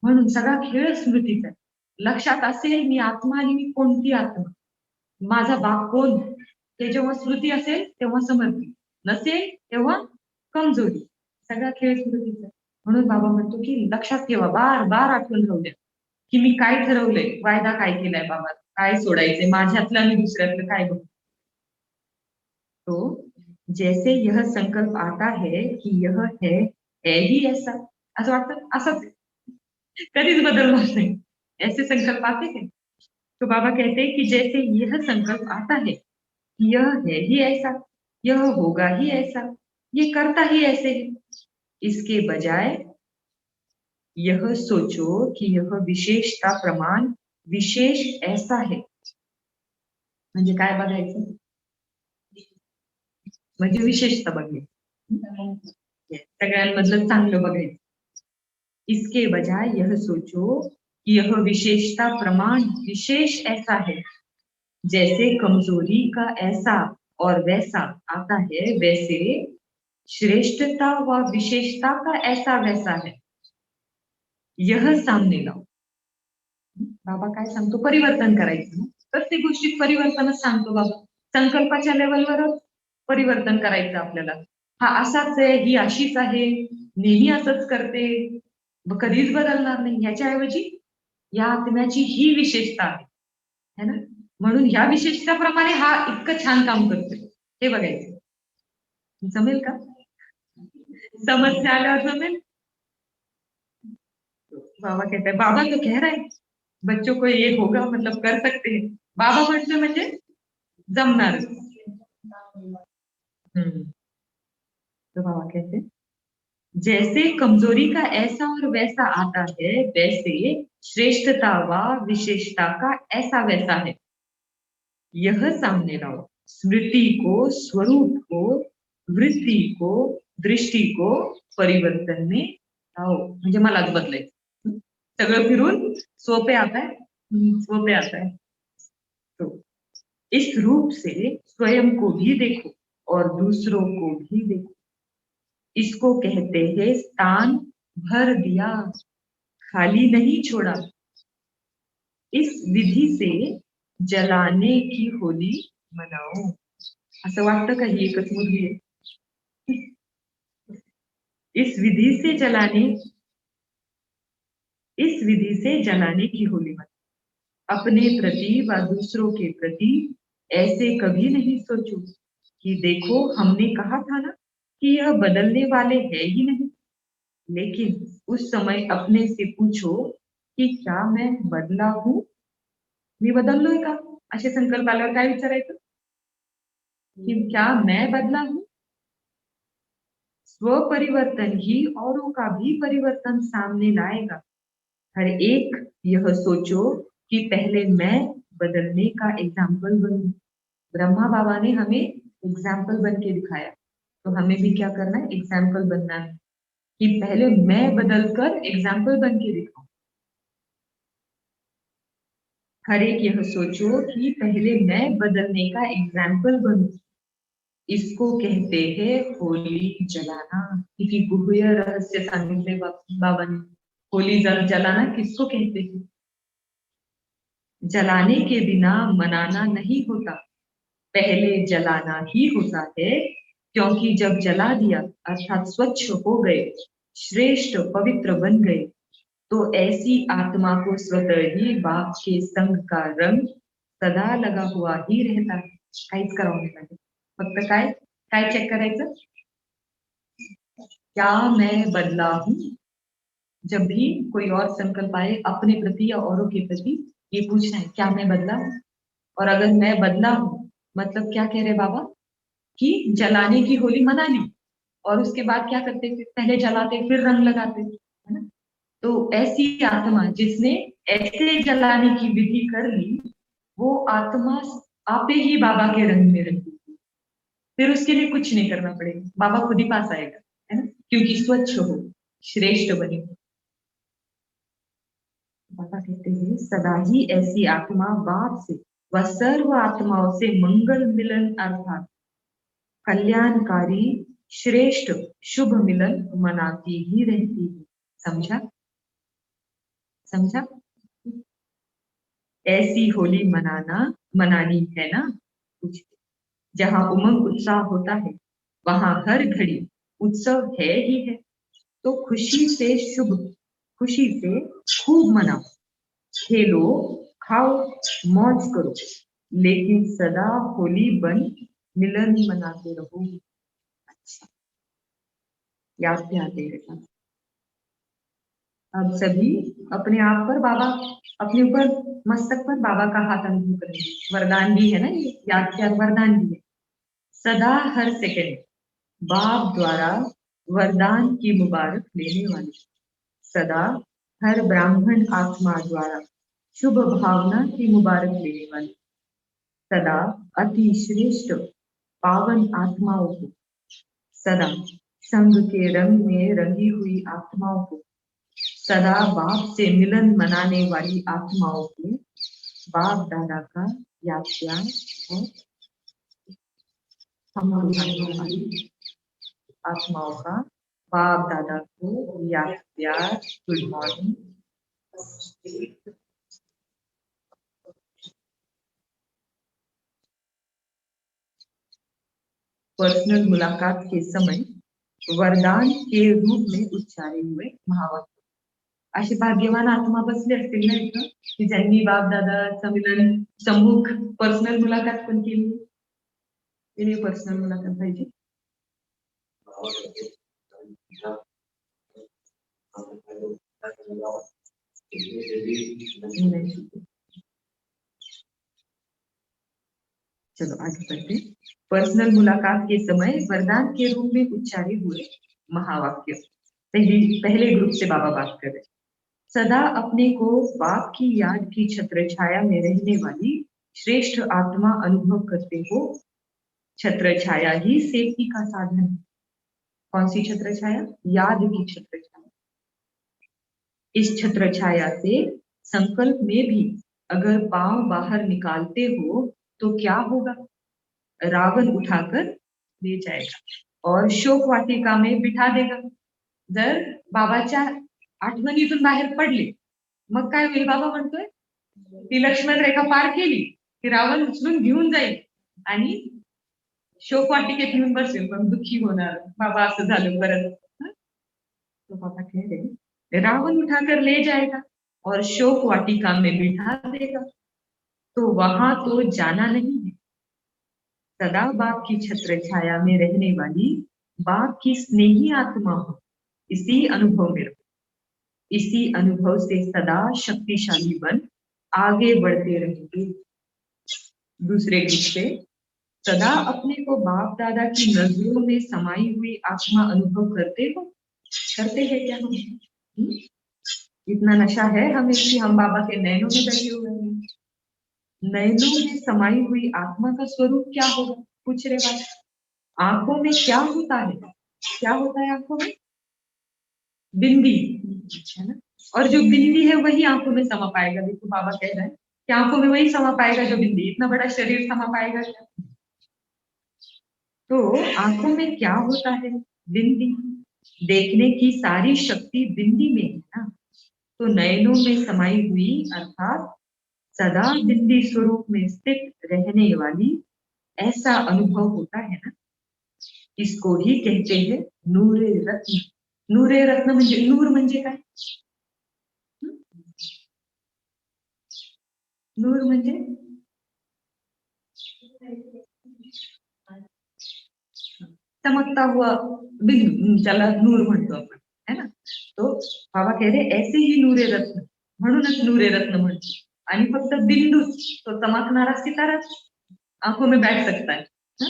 म्हणून सगळा खेळ स्मृतीचा आहे. लक्षात असेल मी आत्मा आणि मी कोणती आत्मा, माझा बाप कोण, ते जेव्हा स्मृती असेल तेव्हा समर्थी, नसेल तेव्हा कमजोरी. सगळा खेळ स्मृतीचा. म्हणून बाबा म्हणतो की लक्षात ठेवा, बार बार आठवण राहू द्या की मी काय ठरवलंय, वायदा काय केलाय बाबा, काय सोडायचंय, माझ्यातलं आणि दुसऱ्यातलं काय बघ. तो जैसे यह संकल्प आता है कि यह है ही ऐसा, असं वाटतं असंच कधीच बदलणार नाही, ऐसे संकल्प आते हैं. तो बाबा कहते हैं कि जैसे यह संकल्प आता है कि यह है ही ऐसा, यह होगा ही ऐसा, ये करता ही ऐसे है, इसके बजाय यह सोचो कि यह विशेषता प्रमाण विशेष ऐसा है. म्हणजे काय बघायचं, म्हणजे विशेषता बघायची, सगळ्यांमधलं चांगलं बघायचं. इसके बजाय यह सोचो कि यह विशेषता प्रमाण विशेष ऐसा है, जैसे कमजोरी का ऐसा और वैसा आता है वैसे, श्रेष्ठता व विशेषता का ऐसा वैसा है, यह सामने लाओ. बाबा काय सांगतो, परिवर्तन करायचं ना. प्रत्येक गोष्टीत परिवर्तनच सांगतो बाबा. संकल्पाच्या लेवलवरच परिवर्तन करायचं आपल्याला. हा असाच आहे, ही अशीच आहे, नेहमी असंच करते, कधीच बदलणार नाही. ह्याच्याऐवजी या आत्म्याची ही विशेषता आहे, है ना. म्हणून ह्या विशेषतेप्रमाणे हा इतकं छान काम करतोय, हे बघायचं. जमेल का? समस्या आल्यावर जमेल. बाबा कहते हैं, बाबा तो कह रहा है बच्चों को ये होगा, मतलब कर सकते हैं. बाबा म्हटलं म्हणजे जमणार. तो बाबा कहते हैं, जैसे कमजोरी का ऐसा और वैसा आता है, वैसे श्रेष्ठता व विशेषता का ऐसा वैसा है, यह सामने लाओ. स्मृति को, स्वरूप को, वृत्ति को, दृष्टि को परिवर्तन में लाओ. म्हणजे मलाच बदलायचं. सगळं फिरून सोपे आता है, सोपे आता है. तो इस रूप से स्वयं को भी देखो और दूसरों को भी देखो. इसको कहते हैं स्थान भर दिया, खाली नहीं छोड़ा. इस विधि से जलाने की होली मनाओ. असं वाटतं का ही एकच मुलगी आहे? इस विधि से जलाने की होली मनाओ. अपने प्रति व दूसरों के प्रति ऐसे कभी नहीं सोचो कि देखो हमने कहा था ना कि यह बदलने वाले है ही नहीं. लेकिन उस समय अपने से पूछो की क्या मैं बदला हूं? मी बदललोय का? असे संकल्प आल्यावर काय विचारायचं? की क्या मैं बदला हूं? स्व परिवर्तन ही औरों का भी परिवर्तन सामने लाएगा. हर एक यह सोचो कि पहले मैं बदलने का एग्जाम्पल बनूं. ब्रह्मा बाबा ने हमें एग्जाम्पल बन के दिखाया, तो हमें भी क्या करना है? एग्जाम्पल बनना है कि पहले मैं बदलकर एग्जाम्पल बन के दिखाऊं. हर एक यह सोचो कि पहले मैं बदलने का एग्जाम्पल बनूं. इसको कहते हैं होली जलाना. किती गुह्य रहस्य सांगितले बाबांनी. होली जलाना किसको कहते हैं? जलाने के बिना मनाना नहीं होता, पहले जलाना ही होता है. क्योंकि जब जला दिया अर्थात स्वच्छ हो गए, श्रेष्ठ पवित्र बन गए, तो ऐसी आत्मा को स्वतः ही बाप के संग का रंग सदा लगा हुआ ही रहता है. काहीच करावं नाही लागत. फक्त काय काय चेक करायचं? क्या मैं बदला हूं? जब भी कोई और संकल्प आए अपने प्रति या औरों के प्रति, ये पूछना है क्या मैं बदला हूं. और अगर मैं बदला हूं, मतलब क्या कह रहे बाबा कि जलाने की होली मना ली और उसके बाद क्या करते थे? पहले जलाते फिर रंग लगाते, है ना. तो ऐसी आत्मा जिसने ऐसे जलाने की विधि कर ली, वो आत्मा आपे ही बाबा के रंग में रंगी. फिर उसके लिए कुछ नहीं करना पड़ेगा, बाबा खुद ही पास आएगा, है ना. क्योंकि स्वच्छ हो, श्रेष्ठ बने. बाबा कहते हैं सदा ही ऐसी आत्मा बाप से व सर्व आत्माओं से मंगल मिलन अर्थात कल्याणकारी श्रेष्ठ शुभ मिलन मनाती ही रहती है. समझा? समझा? ऐसी होली मनानी है ना. कुछ जहां उमंग उत्साह होता है, वहां हर घड़ी उत्सव है ही है. तो खुशी से खूब मनाओ, खेलो, खाओ, मौज करो, लेकिन सदा होली बन मिलन मनाते रहो. अच्छा, याद ध्यान रखना. अब सभी अपने आप पर बाबा, अपने ऊपर मस्तक पर बाबा का हाथ अनुभव करेंगे. वरदान भी है ना, ये याद क्या वरदान भी है. सदा हर सेकंड बाप द्वारा वरदान की मुबारक लेने वाली, सदा हर ब्राह्मण आत्मा द्वारा शुभ भावना की मुबारक लेने वाली, सदा अति श्रेष्ठ पावन आत्माओं को, सदा संग के रंग में रंगी हुई आत्माओं को, सदा बाप से मिलन मनाने वाली आत्माओं को बाप दादा का याद प्यार और हम वाली आत्माओं का बाप दादा को याद प्यार, गुड मॉर्निंग। पर्सनल मुलाकात के समय वरदान के रूप में उच्चारे हुए महावाक्य। अशी भाग्यवान आत्मा बसले असतील ना इथं की ज्यांनी बाप दादाचं मिलन सम्मुख पर्सनल मुलाकात पण केली। तिने पर्सनल मुलाकात पाहिजे। चलो आगे बढ़ते। पर्सनल मुलाकात के समय वरदान के रूप में उच्चारे हुए महावाक्य। पहले ग्रुप से बाबा बात कर रहे। सदा अपने को बाप की याद की छत्र छाया में रहने वाली श्रेष्ठ आत्मा अनुभव करते हो। छत्र छाया ही सेफ्टी का साधन है। कौन सी छत्र छाया? याद की छत्र छाया। इस छत्र छाया से संकल्प में भी अगर पांव बाहर निकालते हो तो क्या होगा? रावण उठाकर ले जाएगा और शोक वाटिका में बिठा देगा। जर बाबाच्या आठवणीतून बाहेर पडले मग काय होईल? बाबा म्हणतोय ती लक्ष्मण रेखा पार केली की रावण उचलून घेऊन जाईल आणि शोक वाटिकेत घेऊन बसेल, पण दुःखी होणार। बाबा असं झालं परत। तो बाबा कह रहे रावण उठाकर ले जाएगा और शोक वाटिका में बिठा देगा, तो वहां तो जाना नहीं है। सदा बाप की छत्र छाया में रहने वाली बाप की स्नेही आत्मा हो। इसी अनुभव में रहो। इसी अनुभव से सदा शक्तिशाली बन आगे बढ़ते रहेंगे। दूसरे ग्रुप से सदा अपने को बाप दादा की नजरों में समाई हुई आत्मा अनुभव करते हो। करते हैं क्या हम? इतना नशा है हमें कि हम बाबा के नैनों में बैठे हुए हैं। नैनों में समाई हुई आत्मा का स्वरूप क्या होगा? पूछ रहे बाबा। आंखों में क्या होता है? क्या होता है आंखों में? बिंदी, है ना? और जो बिंदी है वही आंखों में समा पाएगा। देखो बाबा कह रहे हैं कि आंखों में वही समा पाएगा जो बिंदी। इतना बड़ा शरीर समा पाएगा क्या? तो आंखों में क्या होता है? बिंदी। देखने की सारी शक्ति बिंदी में है ना। तो नयनों में समाई हुई अर्थात सदा बिंदी स्वरूप में स्थित रहने वाली ऐसा अनुभव होता है ना। इसको ही कहते हैं नूरे रत्न। नूरे रत्न म्हणजे नूर म्हणजे काय? नूर म्हणजे चमकता हुआ बिंदू, ज्याला नूर म्हणतो आपण, है ना। तो बाबा कह रहे ऐसे ही नूरे रत्न, म्हणूनच नूरे रत्न म्हणतो। आणि फक्त बिंदू तो चमकणारा सितारा आंखों में बैठ सकता है, हा?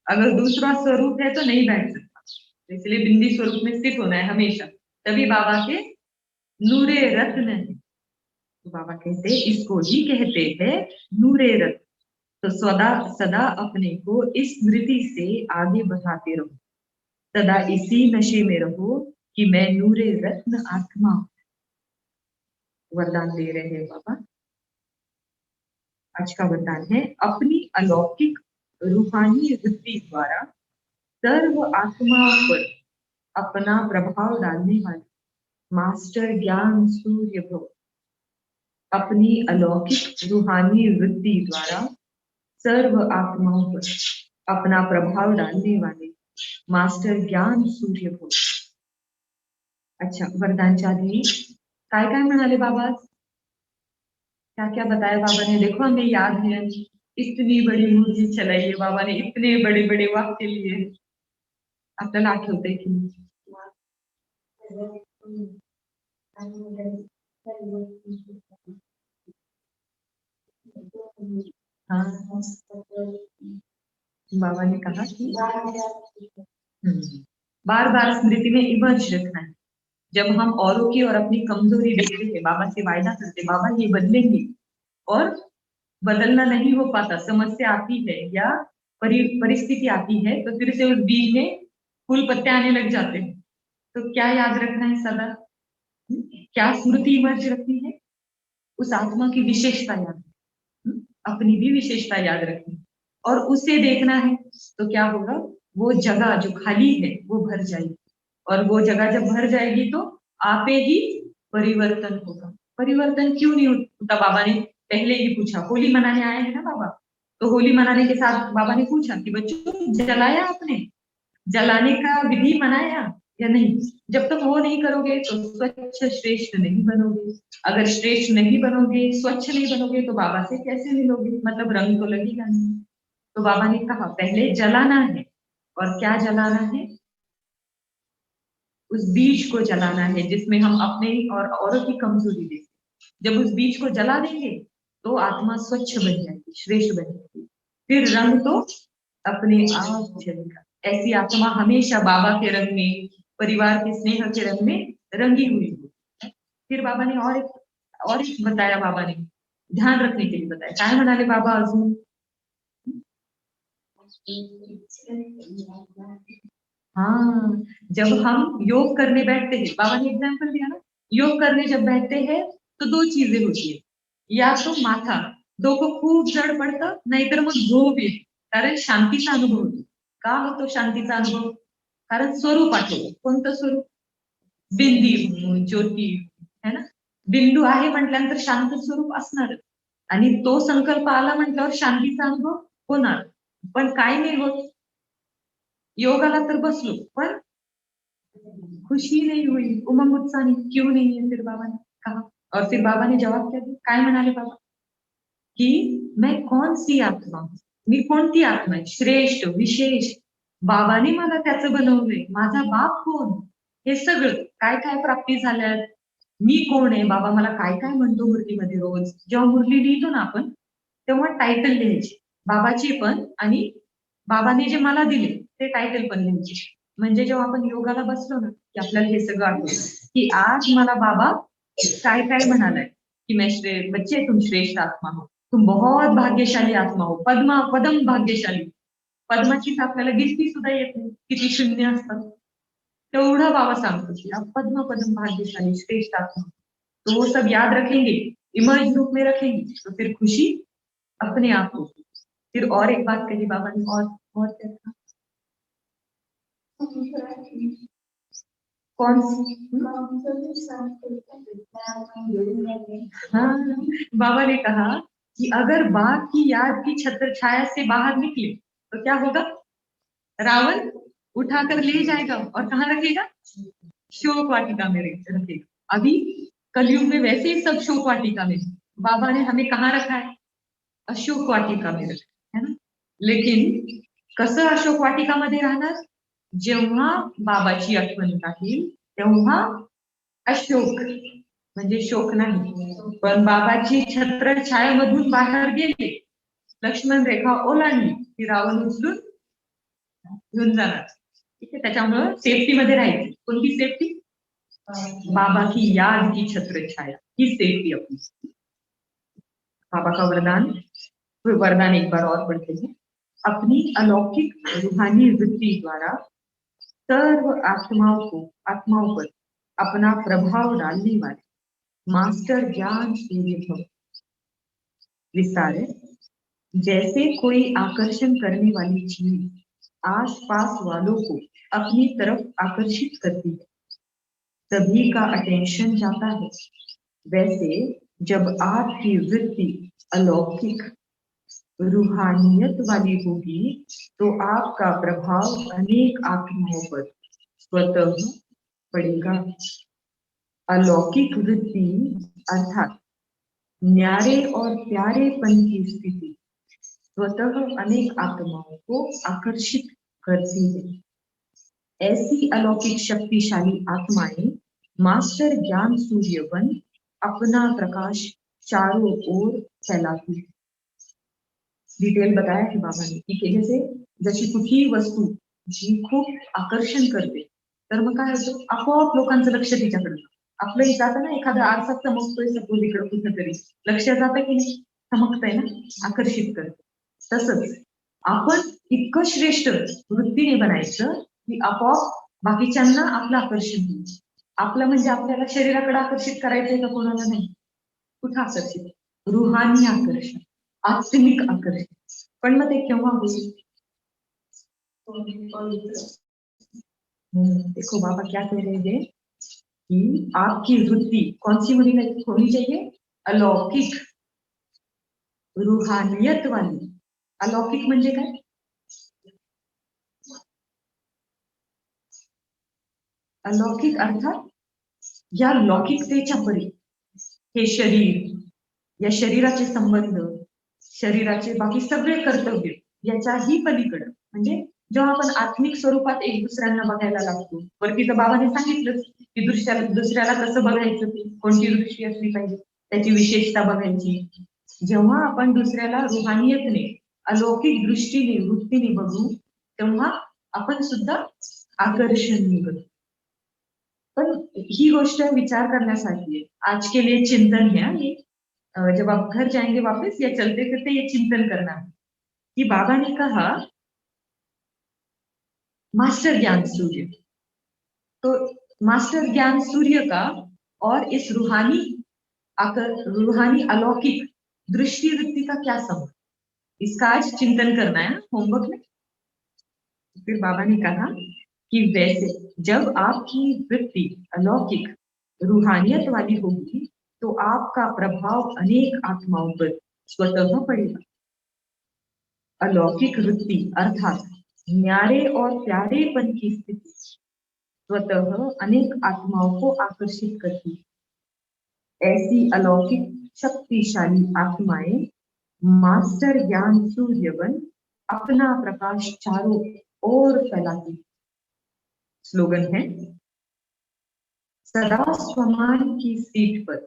अगर दूसरा स्वरूप है तो नहीं बैठ सकता। इसलिए बिंदी स्वरूप में स्थित होना है हमेशा, तभी बाबा के नूरे रत्न है। तो बाबा कहते इसको ही कहते हैं नूरे रत्न। तो सदा सदा अपने को इस स्मृति से आगे बढ़ाते रहो। सदा इसी नशे में रहो कि मैं नूरे रत्न आत्मा। वरदान दे रहे हैं बाबा। आज का वरदान है अपनी अलौकिक रूहानी वृत्ति द्वारा सर्व आत्माओं पर अपना प्रभाव डालने वाले मास्टर ज्ञान सूर्य भव। अपनी अलौकिक रूहानी वृत्ति द्वारा सर्व आत्माओं पर अपना प्रभाव डालने वाले मास्टर ज्ञान सूर्य भव। अच्छा, वरदानच्या आधी काय काय म्हणाले बाबा? क्या क्या बताया बाबा ने? देखो हमें याद है इतनी बड़ी मूर्ति चलाई है बाबा ने, इतने बड़े बड़े वाक्य लिए। आपल्याला आठवतंय की हाँ, बाबा ने कहा कि बार बार स्मृति में इमर्ज रखना है। जब हम औरों की और अपनी कमजोरी देखते हैं, बाबा से वायदा करते बाबा ये बदलेंगे, और बदलना नहीं हो पाता, समस्या आती है या परिस्थिति आती है, तो फिर से उस बीज में फूल पत्ते आने लग जाते हैं। तो क्या याद रखना है सदा? क्या स्मृति इमर्ज रखनी है? उस आत्मा की विशेषता याद, अपनी भी विशेषता याद रखनी। और उसे देखना है, तो क्या होगा, वो जगह जो खाली है वो भर जाएगी, और वो जगह जब भर जाएगी तो आपे ही परिवर्तन होगा। परिवर्तन क्यों नहीं होता, बाबा ने पहले ही पूछा, होली मनाने आए हैं ना बाबा, तो होली मनाने के साथ बाबा ने पूछा कि बच्चों जलाया आपने, जलाने का विधि मनाया या नहीं। जब तक वो नहीं करोगे तो स्वच्छ श्रेष्ठ नहीं बनोगे, अगर श्रेष्ठ नहीं बनोगे, स्वच्छ नहीं बनोगे, तो बाबा से कैसे मिलोगे, मतलब रंग तो लगेगा नहीं। तो बाबा ने कहा पहले जलाना है, और क्या जलाना है, उस बीज को जलाना है जिसमें हम अपने और औरों की कमजोरी देखते। जब उस बीज को जला देंगे तो आत्मा स्वच्छ बन जाएगी, श्रेष्ठ बन जाएगी, फिर रंग तो अपने आप चलेगा। ऐसी आत्मा हमेशा बाबा के रंग में, परिवार के स्नेह के रंग में रंगी हुई हो। फिर बाबा ने और एक बताया, बाबा ने ध्यान रखने के लिए बताया, काय म्हणाले बाबा अजून, हाँ, जब हम योग करने बैठते हैं, बाबा ने एग्जाम्पल दिया ना, योग करने जब बैठते हैं तो दो चीजें होती है, या तो माथा डोकं खूप जड पडतं, नाहीतर मग झोप येते, कारण शांतीचा अनुभव होतो। का होतो शांतीचा अनुभव, कारण स्वरूप आठवतं, कोणतं स्वरूप, बिंदी ज्योती, है ना, बिंदू आहे म्हटल्यानंतर शांत स्वरूप असणार, आणि तो संकल्प आला म्हटल्यावर शांतीचा अनुभव होणार। पण काय नाही होत, योगाला तर बसलो पण खुशी नहीं हुई, उमंग उत्साह नहीं, क्यों नहीं है, फिर बाबा ने कहा, और फिर बाबा ने जवाब क्या दिया, काय म्हणाले बाबा, की मैं कौन सी आत्मा हूं, मी कोणती आत्मा आहे, श्रेष्ठ विशेष, बाबाने मला त्याचं बनवलंय, माझा बाप कोण, हे सगळं काय काय प्राप्ती झाल्यात, मी कोण आहे, बाबा मला काय काय म्हणतो मुरलीमध्ये रोज, जेव्हा मुरली लिहितो ना आपण, तेव्हा टायटल लिहायचे बाबाची पण, आणि बाबाने जे मला दिले ते टायटल पण लिहायचे, म्हणजे जेव्हा आपण योगाला बसलो ना की आपल्याला हे सगळं आठवतं की आज मला बाबा काय काय म्हणालाय, कि मैं बच्चे तुम श्रेष्ठ आत्मा हो, तुम बहुत भाग्यशाली आत्मा हो, पदम भाग्यशाली, पद्माची तर आपल्याला गिनती सुद्धा येत नाही, किती शून्य असतात, तेवढं बाबा सांगतो की आप पद्म भाग्यशाली श्रेष्ठ आत्मा, तो वो सब याद रखेंगे, इमर्ज रूप में रखेंगे, तो फिर खुशी अपने आप होगी। फिर और एक बात कही बाबा ने, और क्या था, कौन सी, हाँ, बाबा ने कहा कि अगर बाघ की याद की छत्र छाया से बाहर निकले तो क्या होगा, रावण उठाकर ले जाएगा और कहाँ रखेगा, शोक वाटिका में रखेगा। अभी कलयुग में वैसे ही सब शोक वाटिका में, बाबा ने हमें कहाँ रखा है, अशोक वाटिका में रखा है ना, लेकिन कसं अशोक वाटिकामध्ये राहणार, जेव्हा बाबाची आठवण राहील तेव्हा अशोक, म्हणजे शोक नाही, पण बाबाची छत्र छायामधून बाहेर गेले, लक्ष्मण रेखा ओलांडली की रावण उचलून घेऊन जाणार, ठीक आहे, त्याच्यामुळं सेफ्टी मध्ये राहायची, कोणती सेफ्टी, बाबा की याद की छत्र छाया, ही सेफ्टी अपनी। बाबा का वरदान एक बार और पढ़ते हैं, अपनी अलौकिक रूहानी वृत्ति द्वारा सर्व आत्माओं पर अपना प्रभाव डालने वाले मास्टर ज्ञान सूर्य भव विस्तार, जैसे कोई आकर्षण करने वाली चीज आसपास वालों को अपनी तरफ आकर्षित करती है, सभी का अटेंशन जाता है, वैसे जब आपकी वृत्ति अलौकिक रूहानियत वाली होगी तो आपका प्रभाव अनेक आत्माओं पर स्वतः पड़ेगा। अलौकिक वृत्ति अर्थात न्यारे और प्यारेपन की स्थिति स्वतः अनेक आत्माओं को आकर्षित करती है। ऐसी अलौकिक शक्तिशाली आत्माएं मास्टर ज्ञान सूर्य बन अपना प्रकाश चारों ओर फैलाती है। डिटेल बताया है बाबा ने की जैसे जशी कुठलीही वस्तू जी खूप आकर्षण करते तर मग काय होतं, आपोआप लोकांचं लक्ष तिच्याकडे, आपलंही जातं ना, एखादा आरसा चमकतोय सपोज इकडं कुठेतरी, लक्ष जातं की नाही, चमकतंय ना, आकर्षित करते, तसंच आपण इतकं श्रेष्ठ वृत्तीने बनायचं की आपोआप बाकीच्यांना आपलं आकर्षण होईल। आपलं म्हणजे आपल्याला शरीराकडे आकर्षित करायचंय का, कोणाला नाही, कुठं आकर्षित, रूहानी आकर्षण, आत्मिक आकर्षण, पण मग ते केव्हा होईल? देखो बाबा क्या कह रहे हैं कि आपकी वृत्ति कौन सी होनी चाहिए? अलौकिक, रूहानियत वाली. अलौकिक म्हणजे काय? अलौकिक अर्थात या लौकिकतेच्या परी हे शरीर, या शरीराचे संबंध, शरीराचे बाकी सगळे कर्तव्य याच्याही पलीकडं, म्हणजे जेव्हा आपण आत्मिक स्वरूपात एक दुसऱ्यांना बघायला लागतो, वरती तर बाबाने सांगितलं की दुसऱ्याला कसं बघायचं, ते कोणती दृष्टी असली पाहिजे, त्याची विशेषता बघायची. जेव्हा आपण दुसऱ्याला रुहानियतने, अलौकिक दृष्टीने, वृत्तीने बघू, तेव्हा आपण सुद्धा आकर्षण निघतो. पण ही गोष्ट विचार करण्यासाठी है. आज के लिए चिंतन है ये. जब आप घर जाएंगे वापस या चलते फिरते ये चिंतन करना है कि बाबा ने कहा मास्टर ज्ञान सूर्य. तो मास्टर ज्ञान सूर्य का और इस रूहानी अलौकिक दृष्टि वृत्ति का क्या संबंध, इसका आज चिंतन करना है होमवर्क में. फिर बाबा ने कहा कि वैसे जब आपकी वृत्ति अलौकिक रूहानियत वाली होगी तो आपका प्रभाव अनेक आत्माओं पर स्वतः पड़ेगा. अलौकिक वृत्ति अर्थात न्यारे और प्यारेपन की स्थिति स्वतः अनेक आत्माओं को आकर्षित करती है. ऐसी अलौकिक शक्तिशाली आत्माएं मास्टर ज्ञान सूर्य बन अपना प्रकाश चारों ओर फैलाती. स्लोगन है सदा स्वमान की सीट पर,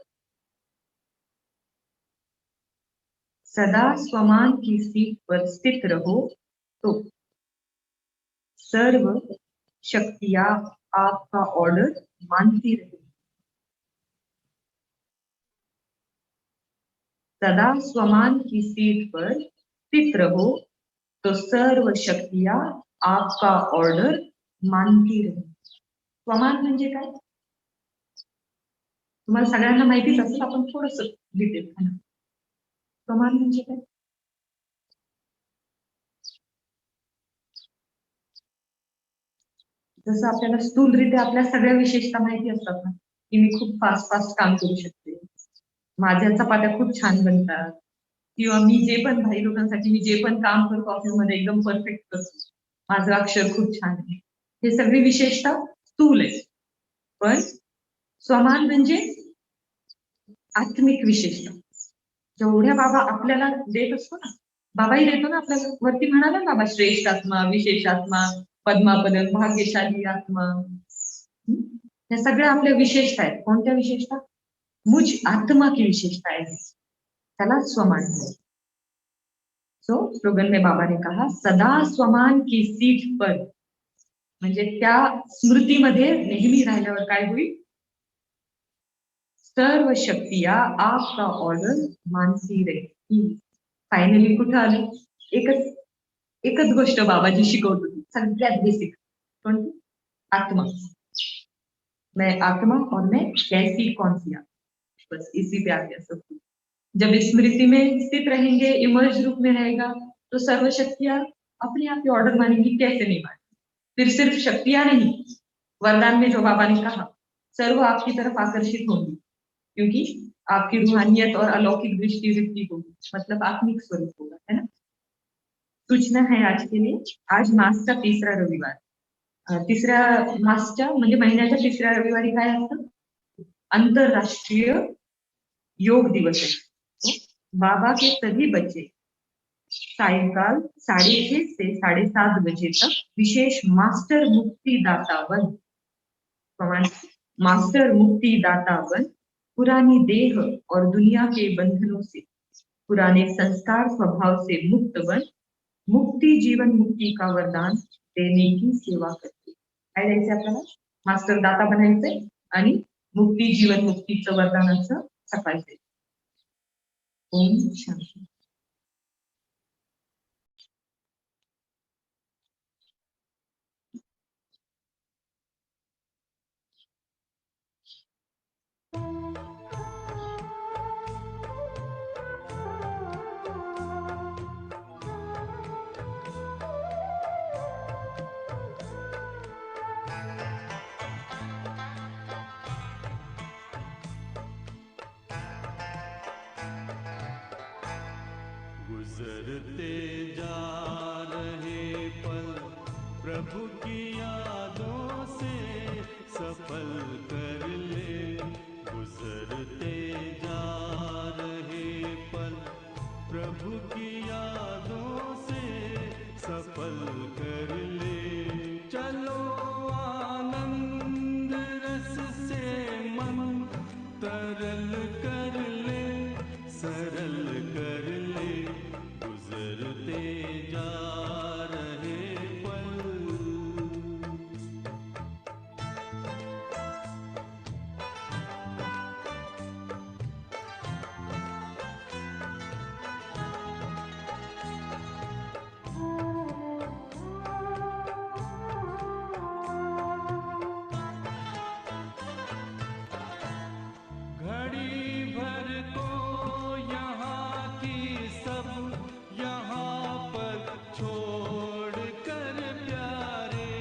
सदा स्वमान की सीट पर स्थित रहो तो सर्व शक्तियां आपका ऑर्डर मानती रहे. सदा स्वमान की सीट पर स्थित रहो तो सर्व शक्तियां आपका ऑर्डर मानती रहे. स्वमान म्हणजे काय? तुम्हाला सगळ्यांना माहितीच असेल, आपण थोडस डिटेल. स्वमान म्हणजे काय? जसं आपल्याला स्थूलरित्या आपल्या सगळ्या विशेषता माहिती असतात ना, की मी खूप फास्ट काम करू शकते, माझ्या चपात्या खूप छान बनतात, किंवा मी जे पण भाई लोकांसाठी मी जे पण काम करतो ऑफिसमध्ये एकदम परफेक्ट करतो, माझं अक्षर खूप छान आहे, हे सगळी विशेषता स्थूल आहे. पण स्वमान म्हणजे आत्मिक विशेषता, जेवढ्या बाबा आपल्याला देत असतो ना, बाबाही देतो ना आपल्याला. वरती म्हणाला ना बाबा, श्रेष्ठ आत्मा, विशेष आत्मा, पद्मापदक, भाग्यशाली आत्मा, हे सगळ्या आपल्या विशेषता आहेत. कोणत्या विशेषता? मुझ आत्मा की विशेषता है, त्याला स्वमान है. सो स्लोगन में बाबा ने कहा सदा स्वमान की सीट पर, म्हणजे त्या स्मृतीमध्ये नेहमी राहिल्यावर काय होईल? सर्व शक्तिया आपका ऑर्डर मानती रही. फायनली कुठं आलं? एकच गोष्ट बाबाजी शिकवत होती, सगळ्यात बेसिक. पण आत्मा, मैं आत्मा और मैं कैसी कौन सी आत्मा, बस इसी पे आ गया सब कुछ. जब स्मृति में स्थित रहेंगे, इमर्ज रूप में रहेगा, तो सर्व शक्तियां अपने आप ही ऑर्डर मानेंगी. कैसे नहीं मानेंगी? फिर सिर्फ शक्तियां नहीं, वरदान में जो बाबा ने कहा सर्व आपकी तरफ आकर्षित होंगी, क्योंकि आपकी रूहानियत और अलौकिक दृष्टि वृत्ति होगी, मतलब आत्मिक स्वरूप होगा, है ना. सूचना है आज के लिए. आज मासचा तिसरा रविवार. तिसऱ्या मासच्या म्हणजे महिन्याच्या तिसऱ्या रविवारी काय असतं? अंतरराष्ट्रीय योग दिवस है. बाबा के सभी बच्चे सायंकाल 6:30 से 7:30 बजे तक विशेष मास्टर मुक्तिदाता बन, मास्टर मुक्तिदाता बन पुरानी देह और दुनिया के बंधनों से, पुराने संस्कार स्वभाव से मुक्त बन मुक्ती जीवन मुक्ती का वरदान देने की सेवा करते. काय द्यायचं आपल्याला? मास्टर दाता बनायचंय आणि मुक्ती जीवन मुक्तीचं वरदानाचं सकाळचे. ओम शांती. गुजरते जा रहे पल प्रभु की यादों से सफल कर ले। गुजरते जा रहे पल प्रभु की यादों से सफल कर ले। चलो आनंद रस से मन तरल कर ले, सरल कर ले। गुजरते जा रहे पल। घड़ी भर को यहाँ की सब यहाँ पर छोड़ कर प्यारे,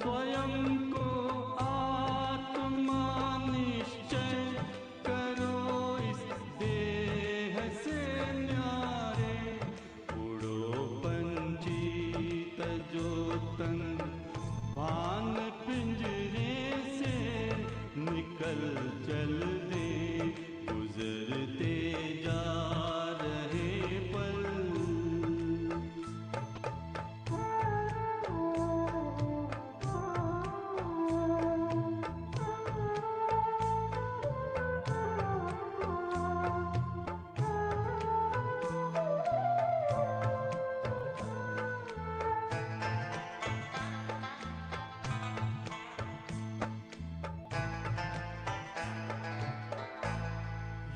स्वयं को आत्मा निश्चय करो इस देह से न्यारे। उड़ो पंछी तजो तन भान पिंजरे से निकल चल दे। गुजरते जा रहे पल।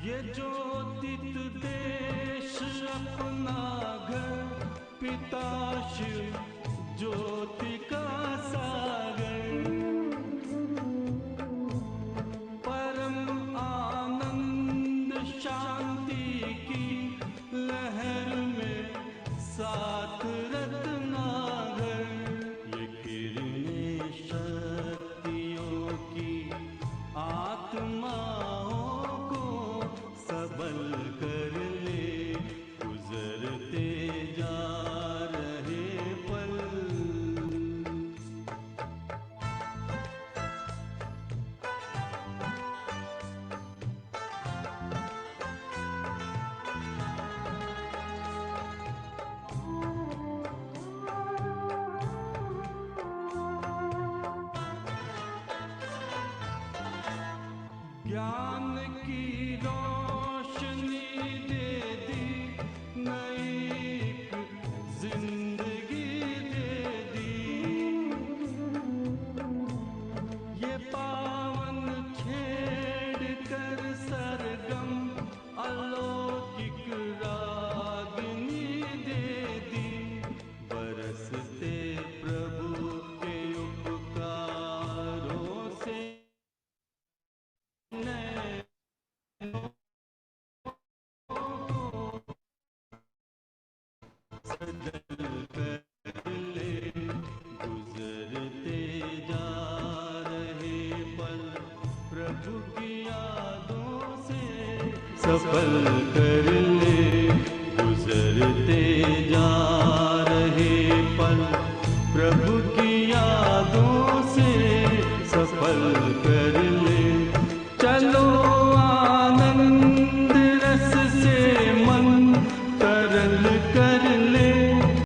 ये ज्योतित देश अपना घर, पिता शिव ज्योति का सागर। परम आनंद शांति की लहर में साथ रत्नागर। ये किरणें शक्तियों की आत्माओं को सबल कर ले। गुजरते जा रहे पल। ज्ञान की रोशनी दे दी, नई एक जिंदगी दे दी। ये पावन छेड़ कर सरगम अलौकिक रागनी दे दी। बरसते प्रभु के उपकारों से गुजरते जा रहे पल प्रभु की यादों से सफल कर ले। गुजरते